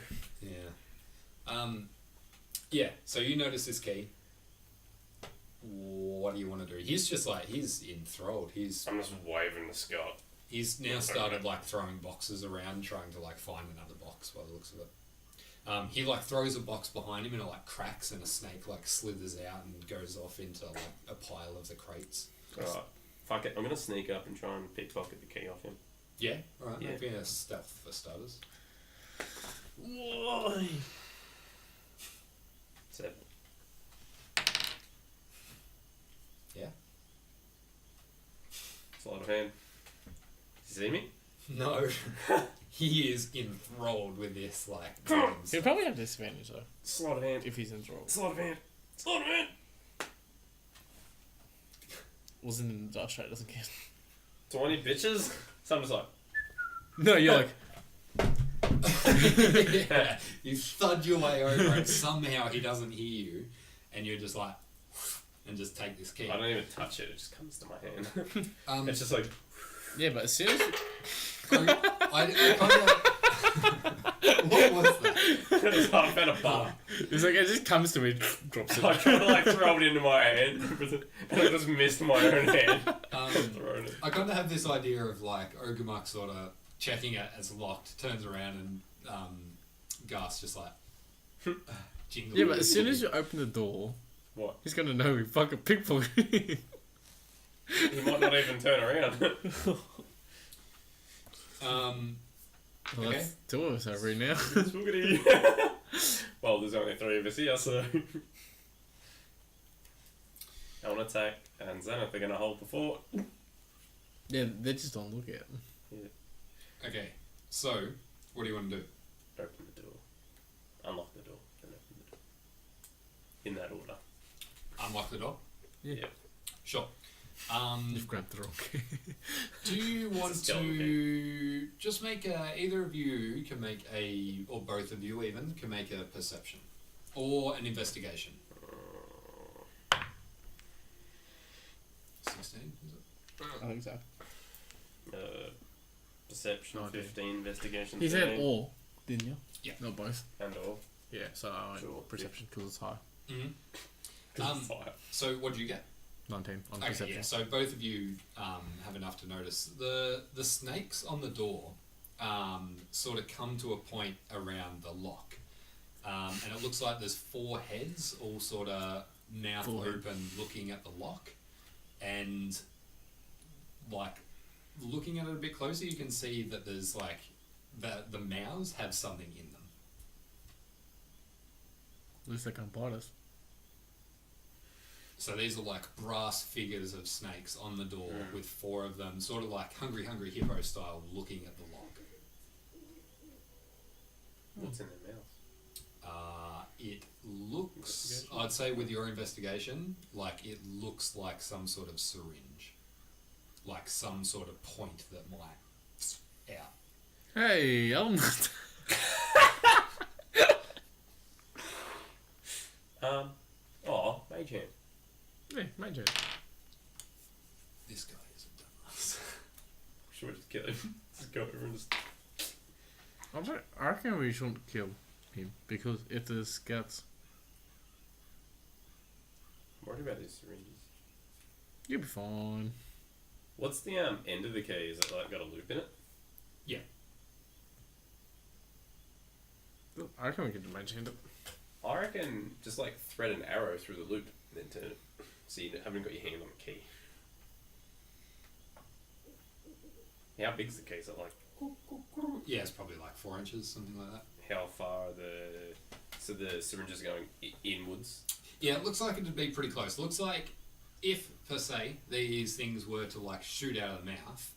Yeah. Yeah. So you notice this key. What do you want to do? He's just like he's enthralled. I'm just waving the Scott. He's now started like throwing boxes around, trying to like find another box by the looks of it. He like throws a box behind him and it like cracks and a snake like slithers out and goes off into like a pile of the crates. Alright. Fuck it. I'm gonna sneak up and try and pickpocket the key off him. Yeah. Alright. Yeah. Maybe a stealth for starters. Why? 7. Yeah. Sleight of hand. You see me? No. He is enthralled with this like. He'll probably have disadvantage though, Sleight of hand. if he's enthralled. Sleight of hand. Sleight of hand. Wasn't in the dice tray, doesn't count. 20 bitches? So I'm just like, No, you're like, Yeah. You thud your way over and somehow he doesn't hear you and you're just like and just take this key. I don't even touch it, it just comes to my hand. It's just like, yeah, but as soon as I kind of what was that? it's like, I've had a bar. it's like it just comes to me, drops it. I try to like throw it into my hand, and I just missed my own hand. Throwing it. I kind of have this idea of like Ogumuk sort of checking it as locked, turns around and Gus just like jingle. Yeah, but as soon as you open the door, What? he's gonna know we fucking pickpocket. He might not even turn around. Well, Okay. that's 2 of us over here now. Swoogity. Well, there's only 3 of us here, so. I'll attack, and Zenith are going to hold the fort. Yeah, they're just on lookout. Okay, so what do you want to do? Open the door. Unlock the door. And open the door. In that order. Unlock the door? Yeah. Sure. You've grabbed the wrong key. Do you want It's a skeleton to just make either of you can make or both of you even, can make a perception or an investigation? 16, is it? I think so. Perception, Oh, dear. 15, investigation, He said 13, all, didn't you? Yeah. Not both. and all. Yeah, so I went Sure. perception because it's high. Mm-hmm. Fire. So what do you get? 19 on Okay, perception. yeah. So both of you have enough to notice the snakes on the door sort of come to a point around the lock, and it looks like there's 4 heads all sort of mouth Full head. open, looking at the lock, and like looking at it a bit closer, you can see that there's like the mouths have something in them. At least they can't bite us. So these are like brass figures of snakes on the door with 4 of them, sort of like Hungry Hungry Hippo style, looking at the lock. What's in their mouth? It looks, I'd say with your investigation, like it looks like some sort of syringe. Like some sort of point that might out. Hey, I'm not. Mage hand. Yeah, major. This guy isn't done this. Should we just kill him? Just go over and just. I reckon we shouldn't kill him because if the scouts, I'm worried about these syringes. you'll be fine. What's the end of the key? Is it like got a loop in it? Yeah. I reckon we can mage hand it. I reckon just like thread an arrow through the loop and then turn it. So you haven't got your hand on the key. How big's the key? Is it like Yeah, it's probably like 4 inches, something like that. how far are the syringes going inwards? Yeah, it looks like it'd be pretty close. Looks like if, per se, these things were to like shoot out of the mouth,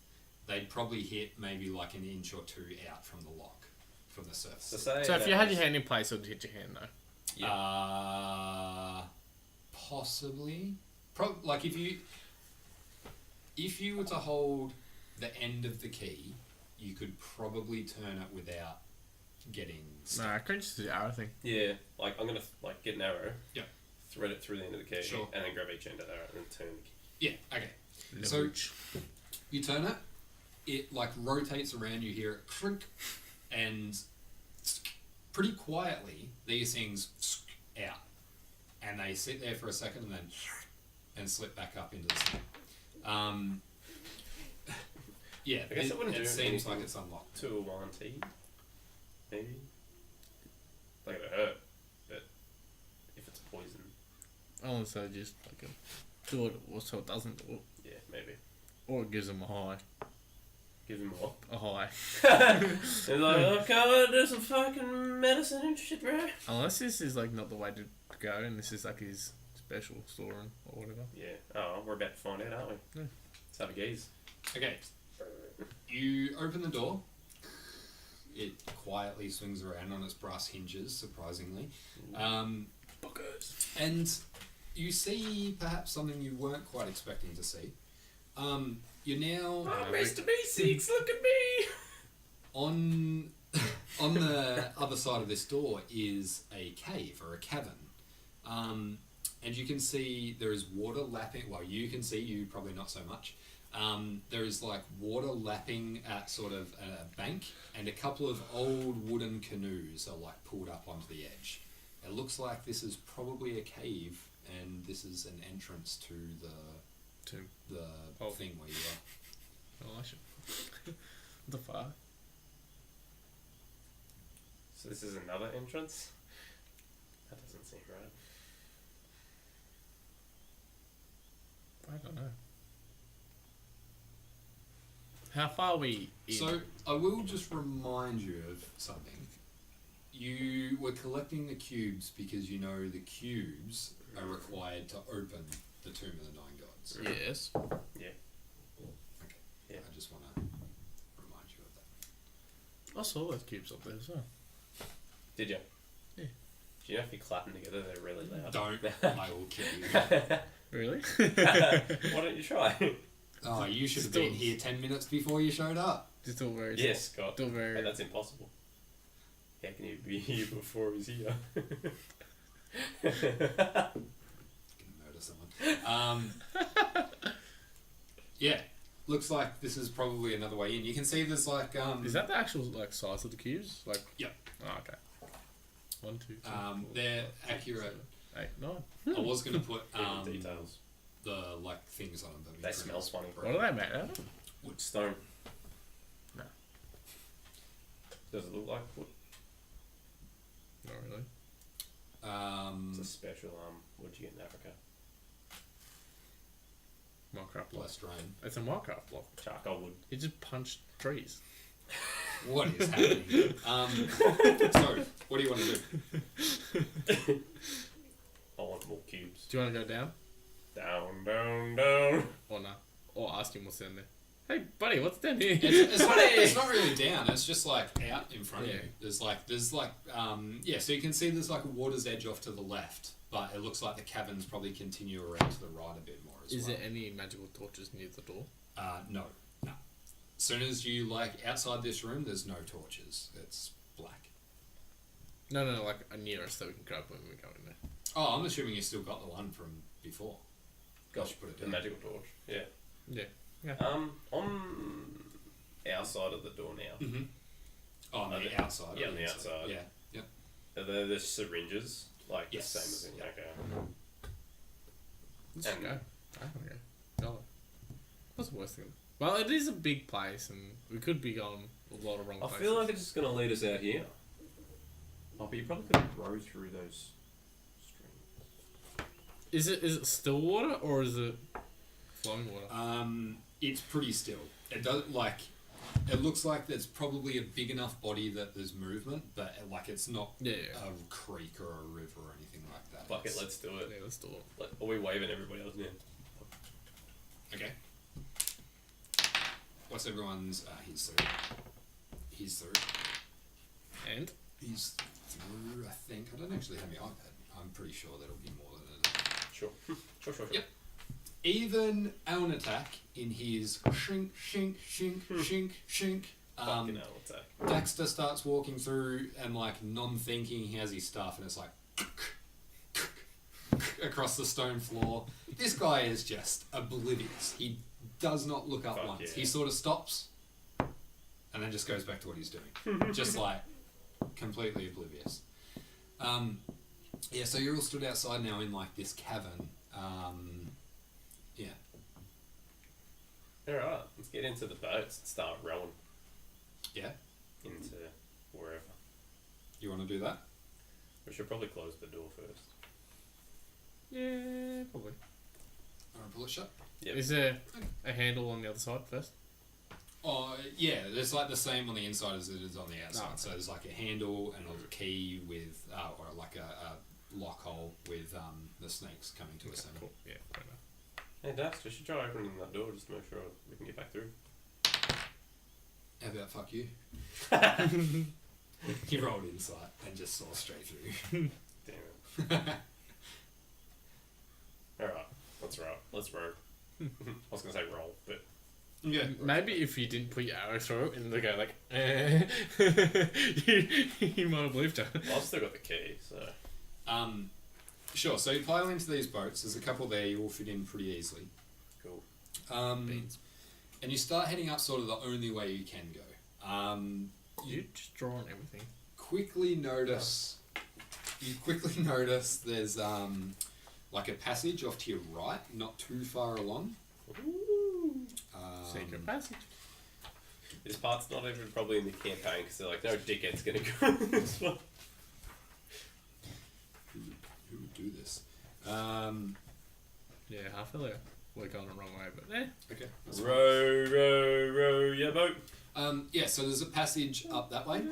they'd probably hit maybe like an inch or 2 out from the lock, from the surface. So say So if that you had was- your hand in place, it would hit your hand though. Yeah. Possibly. Like if you were to hold the end of the key, you could probably turn it without getting Nah, I can't just do the arrow thing. Yeah, like I'm gonna like get an arrow. Yeah. Thread it through the end of the key. Sure. And then grab each end of the arrow and then turn the key. Yeah, okay. So you turn it, it like rotates around, you hear it clink, and pretty quietly these things out. And they sit there for a second and slip back up into the sun. Yeah, I guess it wouldn't do seems anything like it's unlocked. to a warranty. Maybe. Like it'll hurt, but if it's poison, Unless I just like do it so it doesn't do it. yeah, maybe. Or it gives them a high. Give him more. A high. It's like, oh, come on, do some fucking medicine and shit, bro. Unless this is like not the way to go and this is like his special storeroom or whatever. Yeah. Oh, we're about to find out, aren't we? Yeah. Let's have a gaze. Okay, you open the door. It quietly swings around on its brass hinges, surprisingly. Buckers. And you see perhaps something you weren't quite expecting to see. You're now Oh, Mr. B6, look at me! on the other side of this door is a cave or a cavern. And you can see there is water lapping. Well, you can see, you probably not so much. There is like water lapping at sort of a bank, and a couple of old wooden canoes are like pulled up onto the edge. It looks like this is probably a cave, and this is an entrance to Tomb. the thing where you are. Oh, I should. What the fuck? So this is another entrance? That doesn't seem right. I don't know. How far are we in? So I will just remind you of something. You were collecting the cubes because you know the cubes are required to open the Tomb of the Nine Gods. Yes. Yeah. Okay. Yeah. I just want to remind you of that. I saw those cubes up there as well. Did you? Yeah. Do you know if you clap them together, they're really loud? Don't. I will kill you. Really? Why don't you try? Oh, you should have Still- been here 10 minutes before you showed up. It's still very Yes, Scott. Still very. Hey, that's impossible. How can you be here before he's here? Gonna murder someone. Yeah. Looks like this is probably another way in. You can see there's like Is that the actual like size of the cubes? Like. Yep. Oh, okay. 1, 2, 3. they're 4, accurate. 7, 8, 9. I was gonna put details. the like things on them, but They smell funny. What are they made out of? Wood stone. No. Does it look like wood? Not really. It's a special wood you get in Africa. Minecraft block. Blessed rain. It's a Minecraft block. Charcoal wood. You just punch trees. What is happening? So, what do you want to do? I want more cubes. Do you want to go down? Down, down, down. Or no? Or ask him what's down there. Hey, buddy, what's down here? It's not really down. It's just like out in front of Yeah. you. There's like so you can see there's like a water's edge off to the left, but it looks like the caverns probably continue around to the right a bit more as Is well. there any magical torches near the door? No. As soon as you outside this room, there's no torches. It's black. No, like a nearest that we can grab when we go in there. Oh, I'm assuming you still got the one from before. Got Put it the down. magical torch. Yeah. Yeah. On our side of the door now. Mm-hmm. Oh, on the outside. Yeah, or on the inside? outside. Yeah. Yep. Are there the syringes like Yes. the same as in okay. Let's And- go. I want to go. Go. What's the worst thing? Well, it is a big place, and we could be going a lot of wrong I places. feel like it's just gonna lead us out here. Oh, but you probably could row through those streams. Is it still water or is it flowing water? It's pretty still. It does it looks like there's probably a big enough body that there's movement, but it's not Yeah. a creek or a river or anything like that. Fuck it, It's- let's do it. Yeah, let's do it. Like, are we waving everybody else now? Okay. What's everyone's? He's through. He's through. And He's through. I think I don't actually have my iPad. I'm pretty sure that'll be more than enough. Sure. Sure. Yep. Even an attack in his shink, shink, shink, shink, shink Fucking hell, attack. Dexter starts walking through and like non-thinking, he has his stuff and it's like across the stone floor. This guy is just oblivious. He does not look up once. Yeah. He sort of stops and then just goes back to what he's doing. Just like completely oblivious. Yeah, so you're all stood outside now in like this cavern. Yeah. Alright, let's get into the boats and start rowing Yeah? into wherever. You want to do that? We should probably close the door first. Yeah, probably. Want to pull it shut? Yep. Is there a handle on the other side first? Oh, yeah, there's like the same on the inside as it is on the outside. Oh, okay. So there's like a handle and a key with, or like a lock hole with the snakes coming to a center. Cool. Yeah, fair enough. Hey, Dust, we should try opening that door just to make sure we can get back through. How about fuck you? He rolled insight and just saw straight through. Damn it. Alright, let's row. Let's row. I was going to say roll, but... Yeah. Maybe if you didn't put your arrow through it and they go like, you might have believed her. Well, I've still got the key, so... Sure, so you pile into these boats. There's a couple there, you all fit in pretty easily. Cool. Beans. And you start heading up sort of the only way you can go. You just draw on everything. quickly notice there's like a passage off to your right, not too far along. Secret passage. This part's not even probably in the campaign because they're like, no dickhead's gonna go in this one. Who would do this? Yeah, I feel like we're going the wrong way, but Okay. Row, your boat. Yeah, so there's a passage up that way.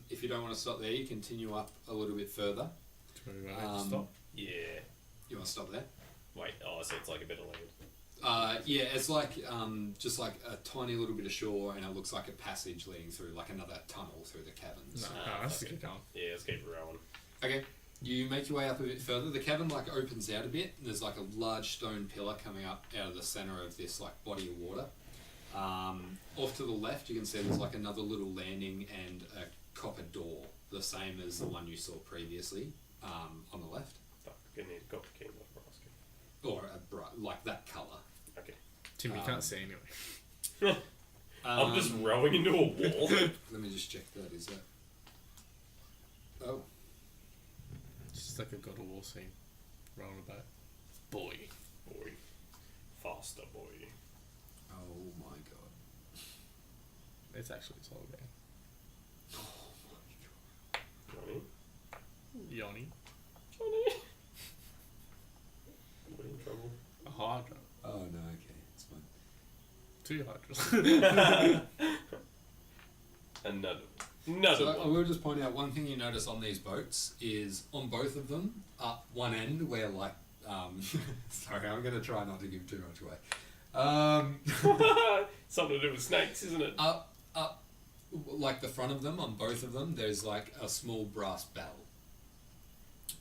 If you don't want to stop there, you continue up a little bit further. Stop. Yeah. You want to stop there? Wait, oh, so it's like a bit of land. Yeah, it's like just like a tiny little bit of shore, and it looks like a passage leading through, like another tunnel through the caverns. No, let's keep going. Yeah, let's keep rowing. Okay, you make your way up a bit further. The cavern like opens out a bit. And there's like a large stone pillar coming up out of the center of this like body of water. Off to the left, you can see there's like another little landing and a copper door, the same as the one you saw previously on the left, Fuck, gonna need a copper key, not a brass key. or a bright like that color. Okay. Tim, you can't see anyway. I'm just rowing into a wall. Let me just check that. Is that? Oh, It's just like a God of War scene. Rolling about. Boy. Boy. Faster, boy. oh my god. It's actually a solid game. Johnny? Yoni. Johnny? We're in trouble. A Hydra. Oh no. Okay, it's fine. 2 Hydras. Another So I one. will just point out one thing you notice on these boats is on both of them, up one end where like, sorry, I'm going to try not to give too much away. Something to do with snakes, isn't it? Up, like the front of them, on both of them, there's like a small brass bell.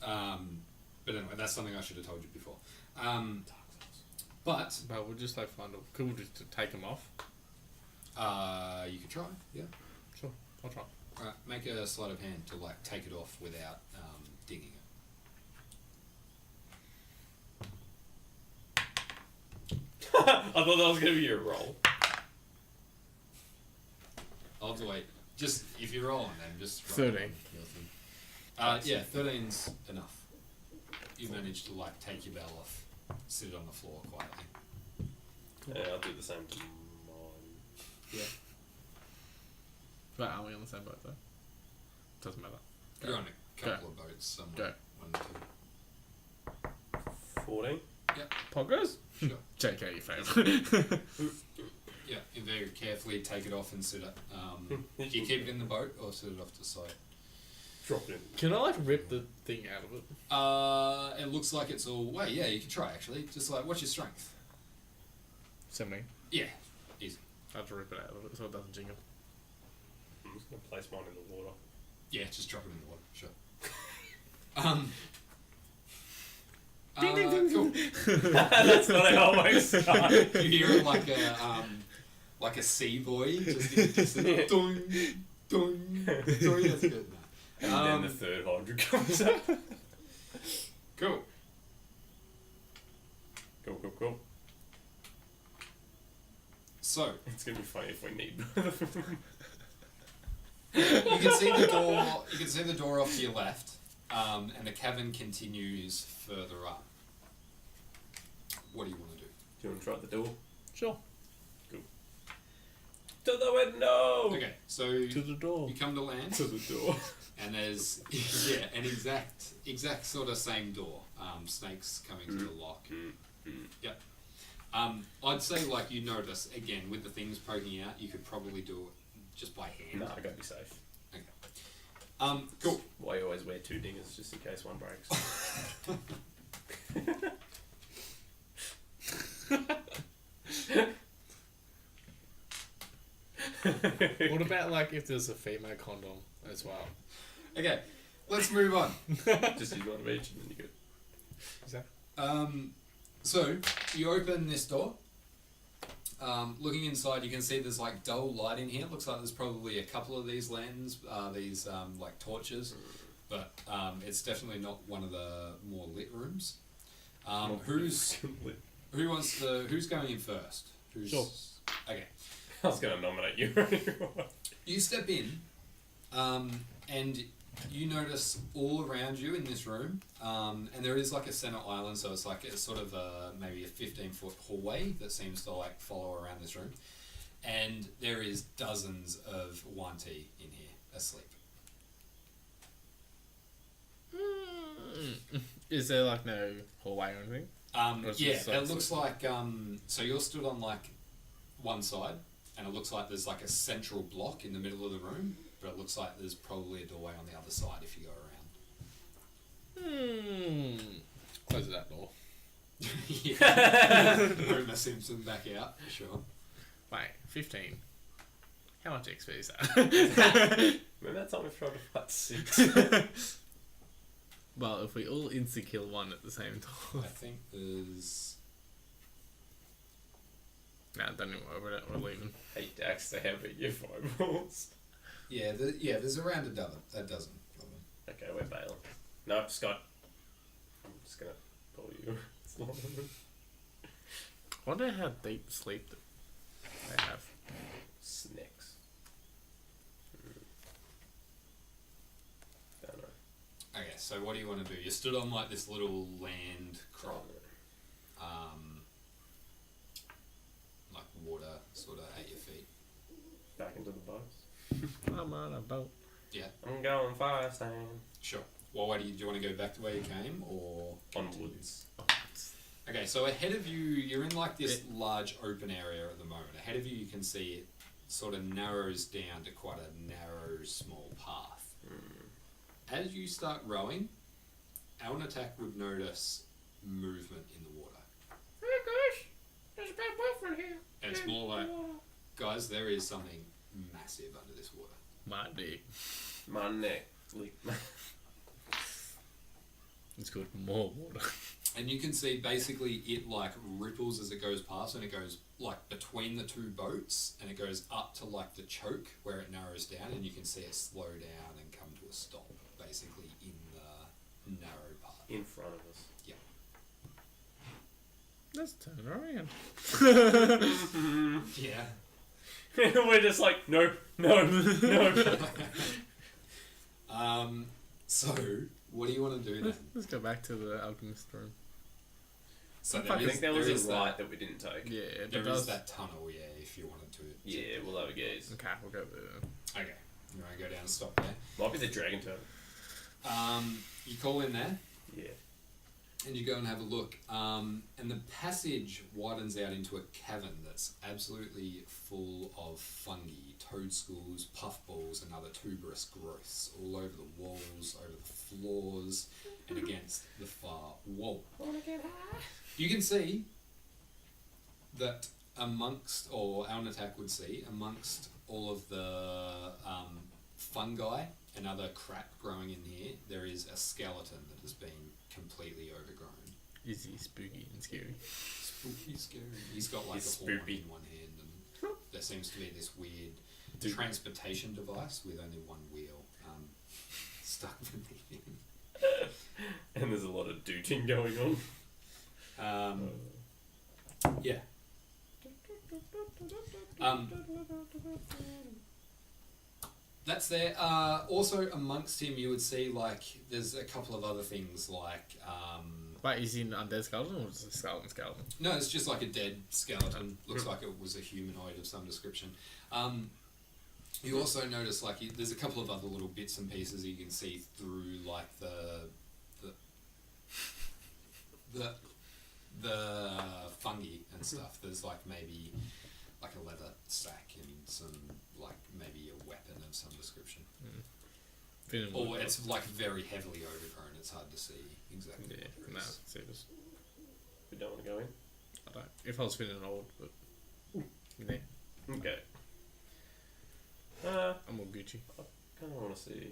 But anyway, that's something I should have told you before. But But we'll just like find a... Cool, just to take them off. you could try, yeah. Sure, I'll try. Alright, make a sleight of hand to like take it off without digging it. I thought that was going to be a roll. I'll have to wait. Just if you're rolling, then just roll 13. your thing. Yeah, 13's enough. You managed to like take your bell off, sit it on the floor quietly. Yeah, I'll do the same to mine. Yeah. But are we on the same boat though? Doesn't matter. Go. You're on a couple of boats somewhere. Go. 1 or 2. 14? Poggers? Sure. JK, your favourite. Yeah, you very carefully take it off and sit it. Do you keep it in the boat or sit it off to the side? Drop in. Can I like rip the thing out of it? It looks like it's all. Wait, yeah, you can try actually. Just like, what's your strength? 17. Yeah, easy. I have to rip it out of it so it doesn't jingle. I'm just going to place mine in the water. Yeah, just drop it in the water. Sure. Ding, ding, ding, Cool. That's what I always start. You hear like like a sea boy, just doing, doing. That's good. And then the third Hydra comes up. Cool. Cool. So It's gonna be funny if we need. you can see the door. You can see the door off to your left, and the cavern continues further up. What do you want to do? Do you want to try the door? Sure. To the window. Okay, so To the door. you come to land, To the door. and there's an exact sort of same door. Snakes coming to the lock. Yep. I'd say like you notice again with the things poking out, you could probably do it just by hand. No, I gotta be safe. Okay. Cool. Why I always wear 2 dingers just in case one breaks. What about like if there's a female condom as well? Okay, let's move on. Just use one of each and then you're good. Exactly. So you open this door. Looking inside, you can see there's like dull light in here. Looks like there's probably a couple of these lanterns, these like torches, but it's definitely not one of the more lit rooms. Who's going in first? Sure. Okay. I was gonna nominate you. You step in, and you notice all around you in this room, and there is like a center island, so it's like a sort of maybe a 15-foot hallway that seems to like follow around this room, and there is dozens of Wanti in here asleep. Is there like no hallway or anything? Or is Yeah, just, like, it looks like so you're stood on like one side, and it looks like there's like a central block in the middle of the room, but it looks like there's probably a doorway on the other side if you go around. Close that door. Yeah. Homer Simpson back out, for sure. Wait, 15. How much XP is that? Remember that time we tried to fight 6? Well, if we all insta-kill one at the same time. I think there's... Nah, don't even worry about it, we're leaving. Hey Dax, they have your fireballs. Yeah, there's around a dozen of them. Okay, we're bailing. No, Scott. I'm just gonna pull you. It's not I wonder how deep sleep they have. snakes. Don't know. Okay, so what do you want to do? You're stood on like this little land crop, like water sort of at your feet. Back into the boats. I'm on a boat. Yeah, I'm going fast and sure. Well, why do you want to go back to where you came or onwards. Okay, so ahead of you, you're in like this large open area at the moment. Ahead of you, you can see it sort of narrows down to quite a narrow, small path. As you start rowing, Alnatak would notice movement in the water. Hey guys, there's a bad boyfriend here. And it's more like, guys, there is something massive under this water. My dick. My neck. It's good. More water. And you can see basically it like ripples as it goes past, and it goes like between the two boats, and it goes up to like the choke where it narrows down, and you can see it slow down and come to a stop basically in the narrow part. In front of us. Yeah. Let's turn around. Yeah. We're just like, no. So what do you want to do then? Let's go back to the alchemist room. So I think there was a right that we didn't take. Yeah, there but is that tunnel, yeah, if you wanted to. Yeah, we'll have a gaze. Okay, we'll go there. Okay. You want to go down and stop there? Might be the dragon turtle. You call in there, Yeah. and you go and have a look. And the passage widens out into a cavern that's absolutely full of fungi, toadstools, puffballs, and other tuberous growths all over the walls, over the floors, and against the far wall. You can see that amongst, or Alnatak would see, amongst all of the fungi and other crap growing in here, there is a skeleton that has been completely overgrown. Is he spooky and scary? Spooky, scary. He's got like He's a horn spoopy. in one hand, and there seems to be this weird transportation device with only one wheel stuck beneath him. And there's a lot of dooting going on. Yeah. That's there. Also, amongst him, you would see like there's a couple of other things like. But is he an undead skeleton or just a skeleton? No, it's just like a dead skeleton. Looks like it was a humanoid of some description. You also notice like there's a couple of other little bits and pieces you can see through like the fungi and stuff. There's like maybe like a leather sack and some like maybe a weapon of some description. Or it's like very heavily overgrown. It's hard to see exactly. Yeah, what no, it is. see this. We don't want to go in. I don't. If I was feeling old, but yeah, Okay. I'm all Gucci. I kind of want to see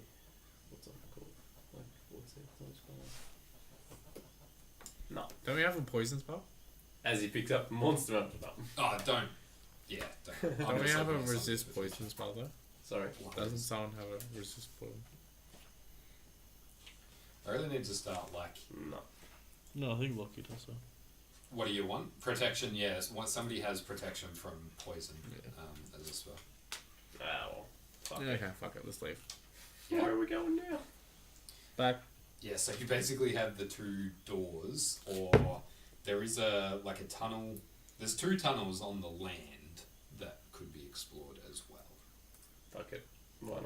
what's up called. Like, what's it called? No. Don't we have a poison spell? As he picks up monster after that. Oh, don't. Yeah, don't. Don't we have a resist poison spell though? Sorry. Doesn't someone have a resist poison? I really need to start like. No. No, I think Loki does so. What do you want? Protection, yes. Once somebody has protection from poison as a spell. Ah, well. Fuck Yeah, it. okay, fuck it, let's leave. Where are we going now? Back. Yeah, so you basically have the two doors, or there is a tunnel. There's two tunnels on the land that could be explored as well. Fuck it. Why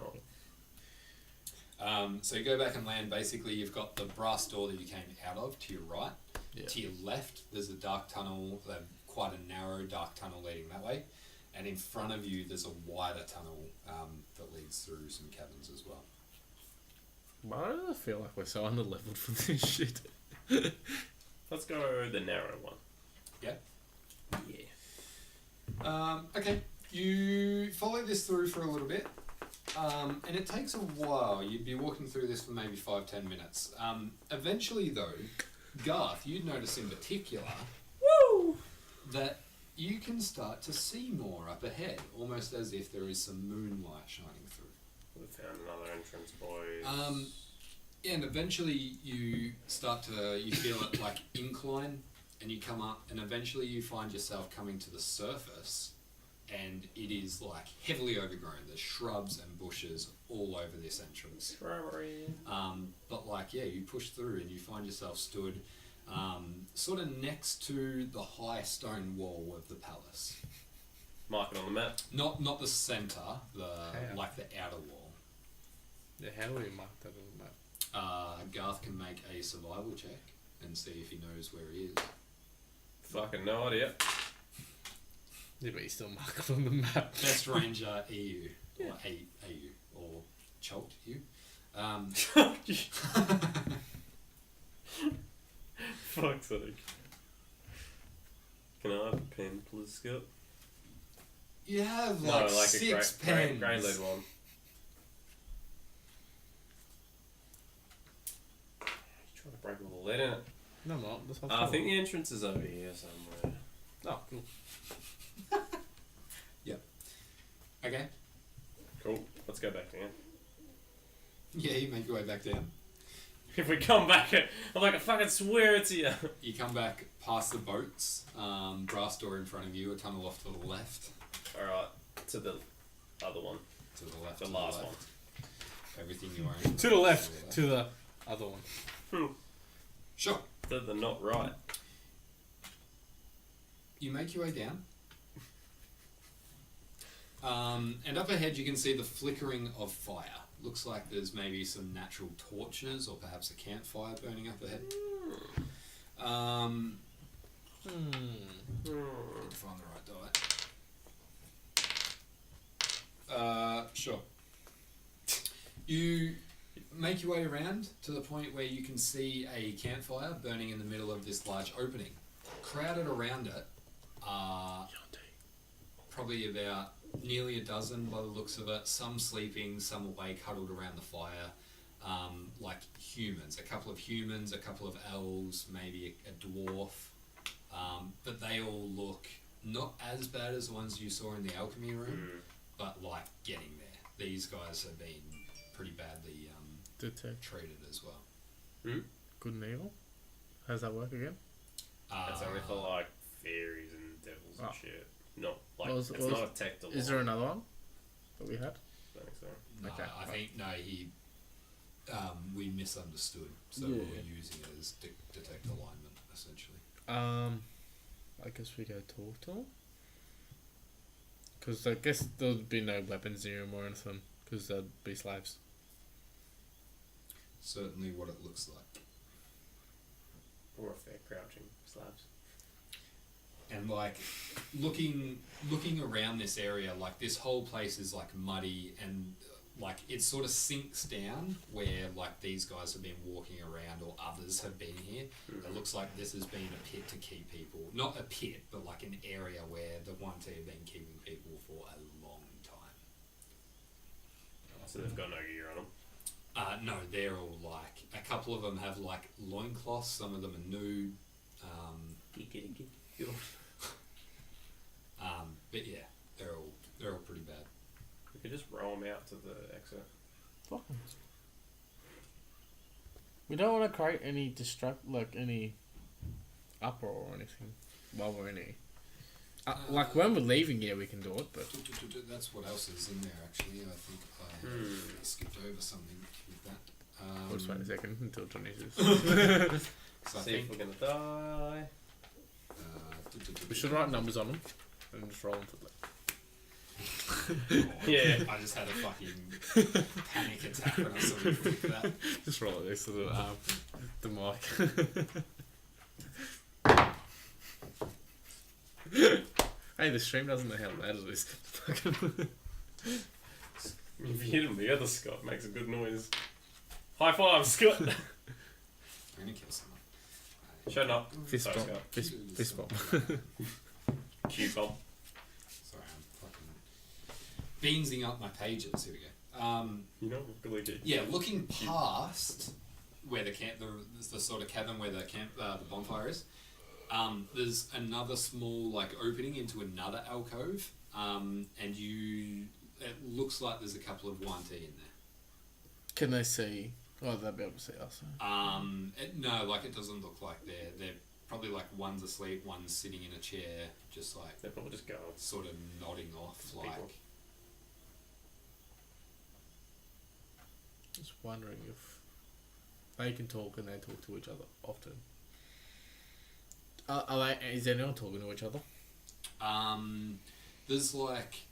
not? So you go back and land. Basically, you've got the brass door that you came out of to your right. Yeah. To your left, there's a dark tunnel, quite a narrow dark tunnel leading that way. And in front of you, there's a wider tunnel that leads through some caverns as well. Why does it feel like we're so under-leveled for this shit? Let's go the narrow one. Yeah? Yeah. Okay. You follow this through for a little bit. And it takes a while. You'd be walking through this for maybe 5-10 minutes. Eventually, though, Garth, you'd notice in particular that you can start to see more up ahead, almost as if there is some moonlight shining through. We found another entrance, boys. Yeah, and eventually you feel it like incline, and you come up, and eventually you find yourself coming to the surface, and it is like heavily overgrown. There's shrubs and bushes all over this entrance. Shrubbery. But like, yeah, you push through and you find yourself stood sort of next to the high stone wall of the palace. Mark it on the map. Not the centre, Yeah. like the outer wall. Yeah, how do we mark that on the map? Garth can make a survival check and see if he knows where he is. Fucking no idea. Yeah, but you still mark it on the map. Best Ranger EU, or AU, or Cholt EU. Fuck's sake. Can I have a pen, please, Scott? You have No, like like six a grey pens. lead one. You're trying to break all the lead in it. No, I'm not. That's I think the entrance is over here somewhere. Oh, cool. Okay. Cool. Let's go back down. Yeah, you make your way back down. If we come back, I'm like, I fucking swear it's here. You come back past the boats, brass door in front of you, a tunnel off to the left. Alright, to the other one. To the left. The to last the one. left. Everything you own. To the left, to the other one. Sure. They're not right. You make your way down. And up ahead you can see the flickering of fire. Looks like there's maybe some natural torches or perhaps a campfire burning up ahead. Need to find the right die. Sure. You make your way around to the point where you can see a campfire burning in the middle of this large opening. Crowded around it are probably about nearly a dozen by the looks of it. Some sleeping, some awake, huddled around the fire, like humans. A couple of humans, a couple of elves, maybe a dwarf. But they all look not as bad as the ones you saw in the alchemy room, but like getting there. These guys have been pretty badly treated as well. Good and evil? How does that work again? That's only for like fairies and devils and shit. Not like it's not a tech to Is there another one that we had? I think so. No, Okay, I think we misunderstood, so we were using it as detect alignment essentially. I guess we go talk to them. Because I guess there would be no weapons near them or anything, because they'd be slaves. Certainly what it looks like. Or if they're crouching slabs. And like looking around this area, like this whole place is like muddy and like it sort of sinks down where like these guys have been walking around or others have been here. It looks like this has been a pit to keep people. Not a pit, but like an area where the one team have been keeping people for a long time. So they've got no gear on them. No, they're all like a couple of them have like loincloths, some of them are nude. But yeah, they're all pretty bad. We could just roll them out to the exit. Fuck 'em. We don't want to create any any uproar or anything while we're in here. Like when we're leaving, yeah, we can do it, but that's what else is in there actually. I think I skipped over something with that. we'll just wait a second until Johnny says. See if we're gonna die. We should write numbers on them and just roll them to the Yeah. I just had a fucking panic attack when I saw you click that. Just roll it next to the mic. Hey, the stream doesn't know how loud it is. If you hit him, the other Scott makes a good noise. High five, Scott! I'm gonna kill someone. Shut up. Fist Sorry, bump. Scott. Fist bump. Cue bomb. Sorry, I'm fucking beansing up my pages. Here we go. You know, really good. Yeah, looking past where the sort of cabin where the bonfire is. There's another small like opening into another alcove, and it looks like there's a couple of 1T in there. Can they see? Oh, they'll be able to see us. No, like it doesn't look like they're probably like one's asleep, one's sitting in a chair, just like They're probably just going. sort of nodding off, People. like. Just wondering if they can talk and they talk to each other often. Is anyone talking to each other? There's like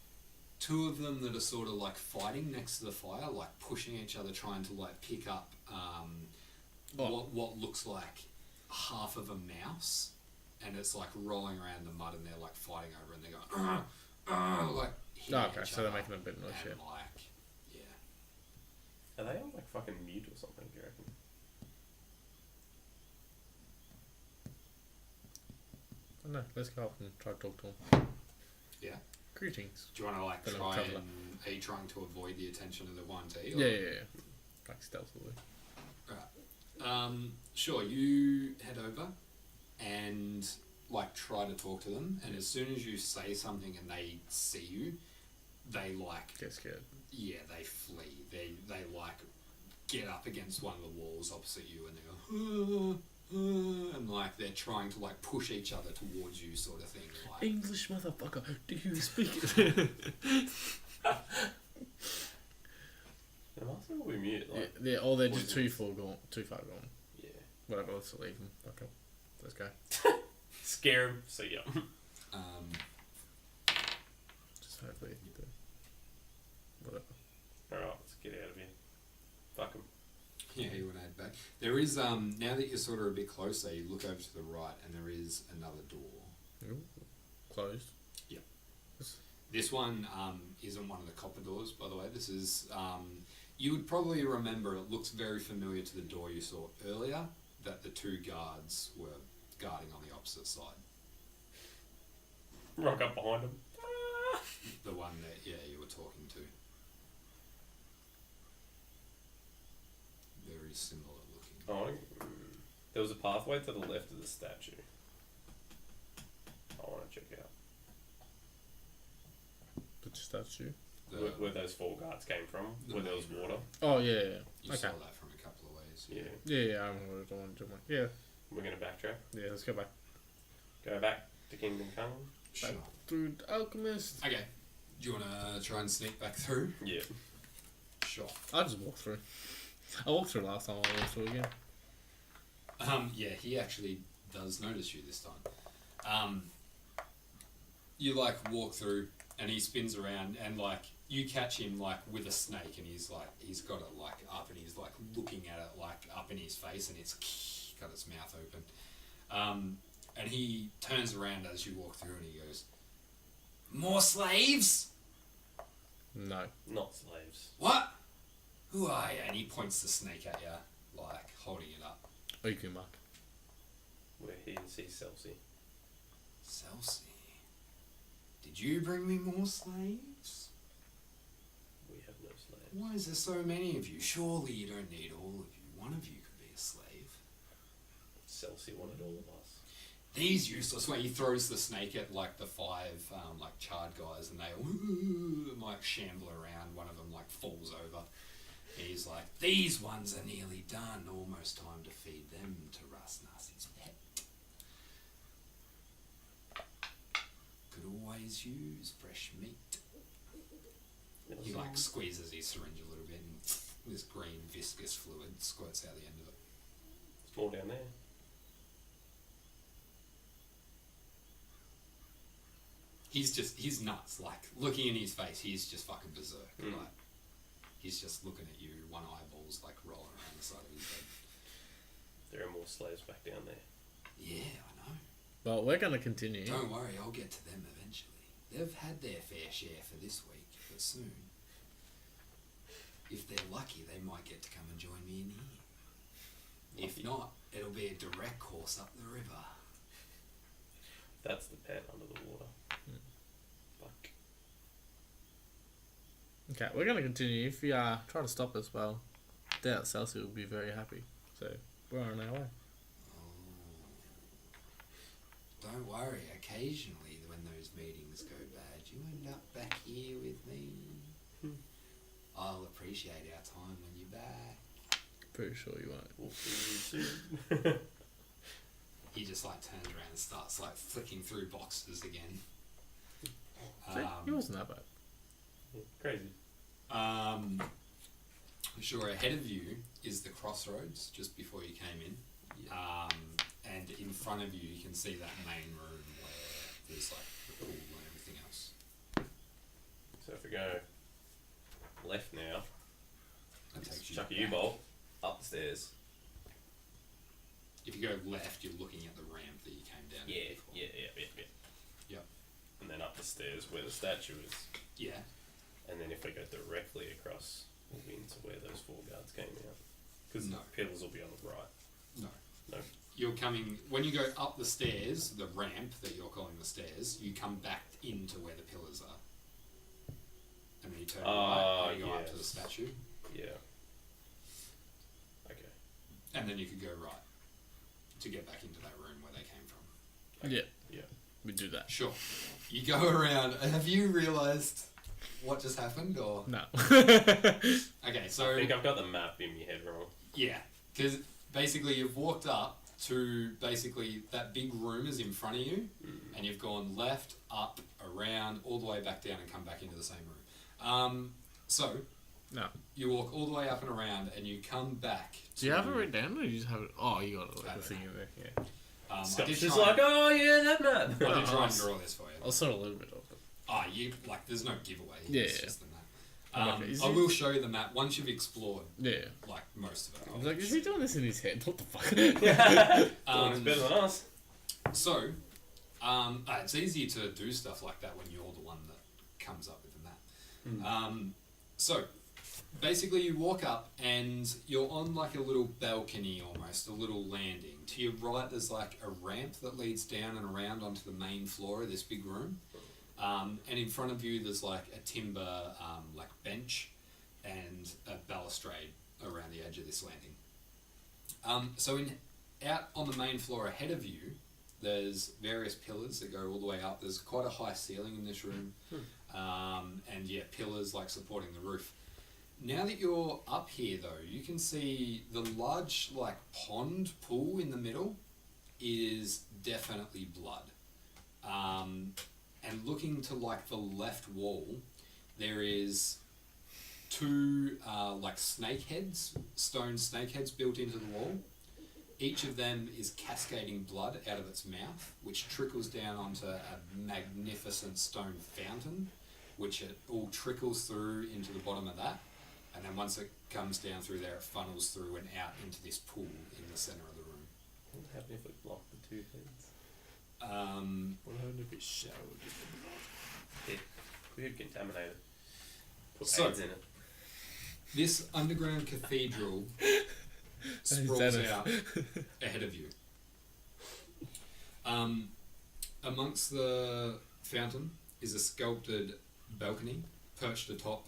2 of them that are sort of like fighting next to the fire, like pushing each other, trying to like pick up what looks like half of a mouse, and it's like rolling around the mud, and they're like fighting over, and they're going like hitting Okay, each so they're other, making a bit of noise. and Yeah. like yeah. Are they all like fucking mute or something, do you reckon? Oh, no, let's go up and try to talk to them. Yeah. Greetings. Do you want to like Fellow try traveller. and are you trying to avoid the attention of the 1T? Yeah. Like stealthily. Sure, you head over and like try to talk to them, and as soon as you say something and they see you, they like Get scared. yeah, they flee. They like get up against one of the walls opposite you, and they go and like they're trying to like push each other towards you, sort of thing. Like English motherfucker, do you speak it? They must all be mute. Like, they're just too far gone. yeah. Whatever, let's leave them. Okay, let's go. Scare him. See ya. Just hopefully whatever. Alright, let's get out of here. Fuck him. yeah, you want to head back. There is now that you're sort of a bit closer, you look over to the right, and there is another door. Ooh, closed. Yep. This one isn't one of the copper doors, by the way. This is, you would probably remember, it looks very familiar to the door you saw earlier, that the 2 guards were guarding on the opposite side. Rock up behind him. The one that, yeah, you were talking to. Very similar looking. Oh, there was a pathway to the left of the statue. I want to check out. Statue. Where those 4 guards came from, where there was water. Oh yeah. You Okay. saw that from a couple of ways. Yeah. Yeah. I remember the one. Yeah. We're gonna backtrack. Yeah. Let's go back. Go back to Kingdom Come. Sure. Through the Alchemist. Okay. Do you want to try and sneak back through? Yeah. Sure. I just walked through. I walked through last time. I walked through again. Yeah, he actually does notice you this time. You like walk through, and he spins around, and like you catch him like with a snake, and he's got it like up, and he's like looking at it like up in his face, and it's got its mouth open. And he turns around as you walk through, and he goes, "More slaves? No. Not slaves. What? Who are you?" And he points the snake at you, like holding it up. Okumak. We're here to see Celsi. Celsi, did you bring me more slaves? We have no slaves. Why is there so many of you? Surely you don't need all of you. One of you could be a slave. Celsi wanted all of us. These useless. Where he throws the snake at like the 5 like charred guys, and they and, like shamble around. One of them like falls over. He's like, "These ones are nearly done. Almost time to feed them to Ras Nsi's pet. Could always use fresh meat." He like squeezes his syringe a little bit, and this green viscous fluid squirts out the end of it. There's more down there. He's nuts. Like, looking in his face, he's just fucking berserk. Like, he's just looking at you, one eyeballs like rolling around the side of his head. There are more slaves back down there. Yeah, I know. But we're gonna continue. Don't worry, I'll get to them eventually. They've had their fair share for this week, but soon, if they're lucky, they might get to come and join me in here. If not, it'll be a direct course up the river. That's the pet under the water. Fuck. Okay, we're gonna continue. If you try to stop us, well, doubt Celsi will be very happy. So we're on our way. Don't worry, occasionally when those meetings go bad, you end up back here with me. I'll appreciate our time when you're back. Pretty sure you won't. We'll see you soon. He just like turns around and starts like flicking through boxes again. See, he wasn't that bad. Yeah, crazy. Sure, ahead of you is the crossroads just before you came in. Yeah. And in front of you, you can see that main room where there's like the pool and everything else. So if we go left now, That takes you chuck a back. U-bolt up the stairs. If you go left, you're looking at the ramp that you came down. Yeah. Yep. And then up the stairs where the statue is. Yeah. And then if we go directly across, we'll be into where those 4 guards came out. Because No. the pillars will be on the right. No. No. You're coming when you go up the stairs, the ramp that you're calling the stairs. You come back into where the pillars are, and then you turn right and you go up to the yes. statue, Yeah. Okay. and then you could go right to get back into that room where they came from. Yeah, Yeah. we do that. Sure. You go around. Have you realised what just happened, or No. okay? I So think I've got the map in my head wrong. yeah, because basically you've walked up to basically that big room is in front of you, and you've gone left, up, around, all the way back down, and come back into the same room. So No. you walk all the way up and around, and you come back. Do you have it written down, or you just have it? Oh, you got it, I like the don't thing know. in there. Yeah. I Scott's did just try like, oh yeah, that map. I did try and draw this for you. I saw a little bit of it. You like. There's no giveaway. Yeah, It's yeah. just the map. Okay, is I it- will show you the map once you've explored Yeah. like most of it. I was like, is he doing this in his head? What the fuck? Doing it's better than us. So, it's easier to do stuff like that when you're the one that comes up with the map. So, basically you walk up and you're on like a little balcony almost, a little landing. To your right there's like a ramp that leads down and around onto the main floor of this big room. And in front of you there's like a timber like bench and a balustrade around the edge of this landing. So out on the main floor ahead of you There's various pillars that go all the way up. There's quite a high ceiling in this room. And yeah, pillars like supporting the roof. Now that you're up here though, you can see the large like pond pool in the middle is definitely blood. And looking to like the left wall, there is two like snake heads, stone snake heads built into the wall. Each of them is cascading blood out of its mouth, which trickles down onto a magnificent stone fountain, which it all trickles through into the bottom of that. And then once it comes down through there, it funnels through and out into this pool in the centre of the room. What would happen if we block the two heads? What happened if it showered in the blood? Yeah, we could contaminate it. Put So- AIDS in it. This underground cathedral sprawls Dennis. out ahead of you. Amongst the fountain is a sculpted balcony perched atop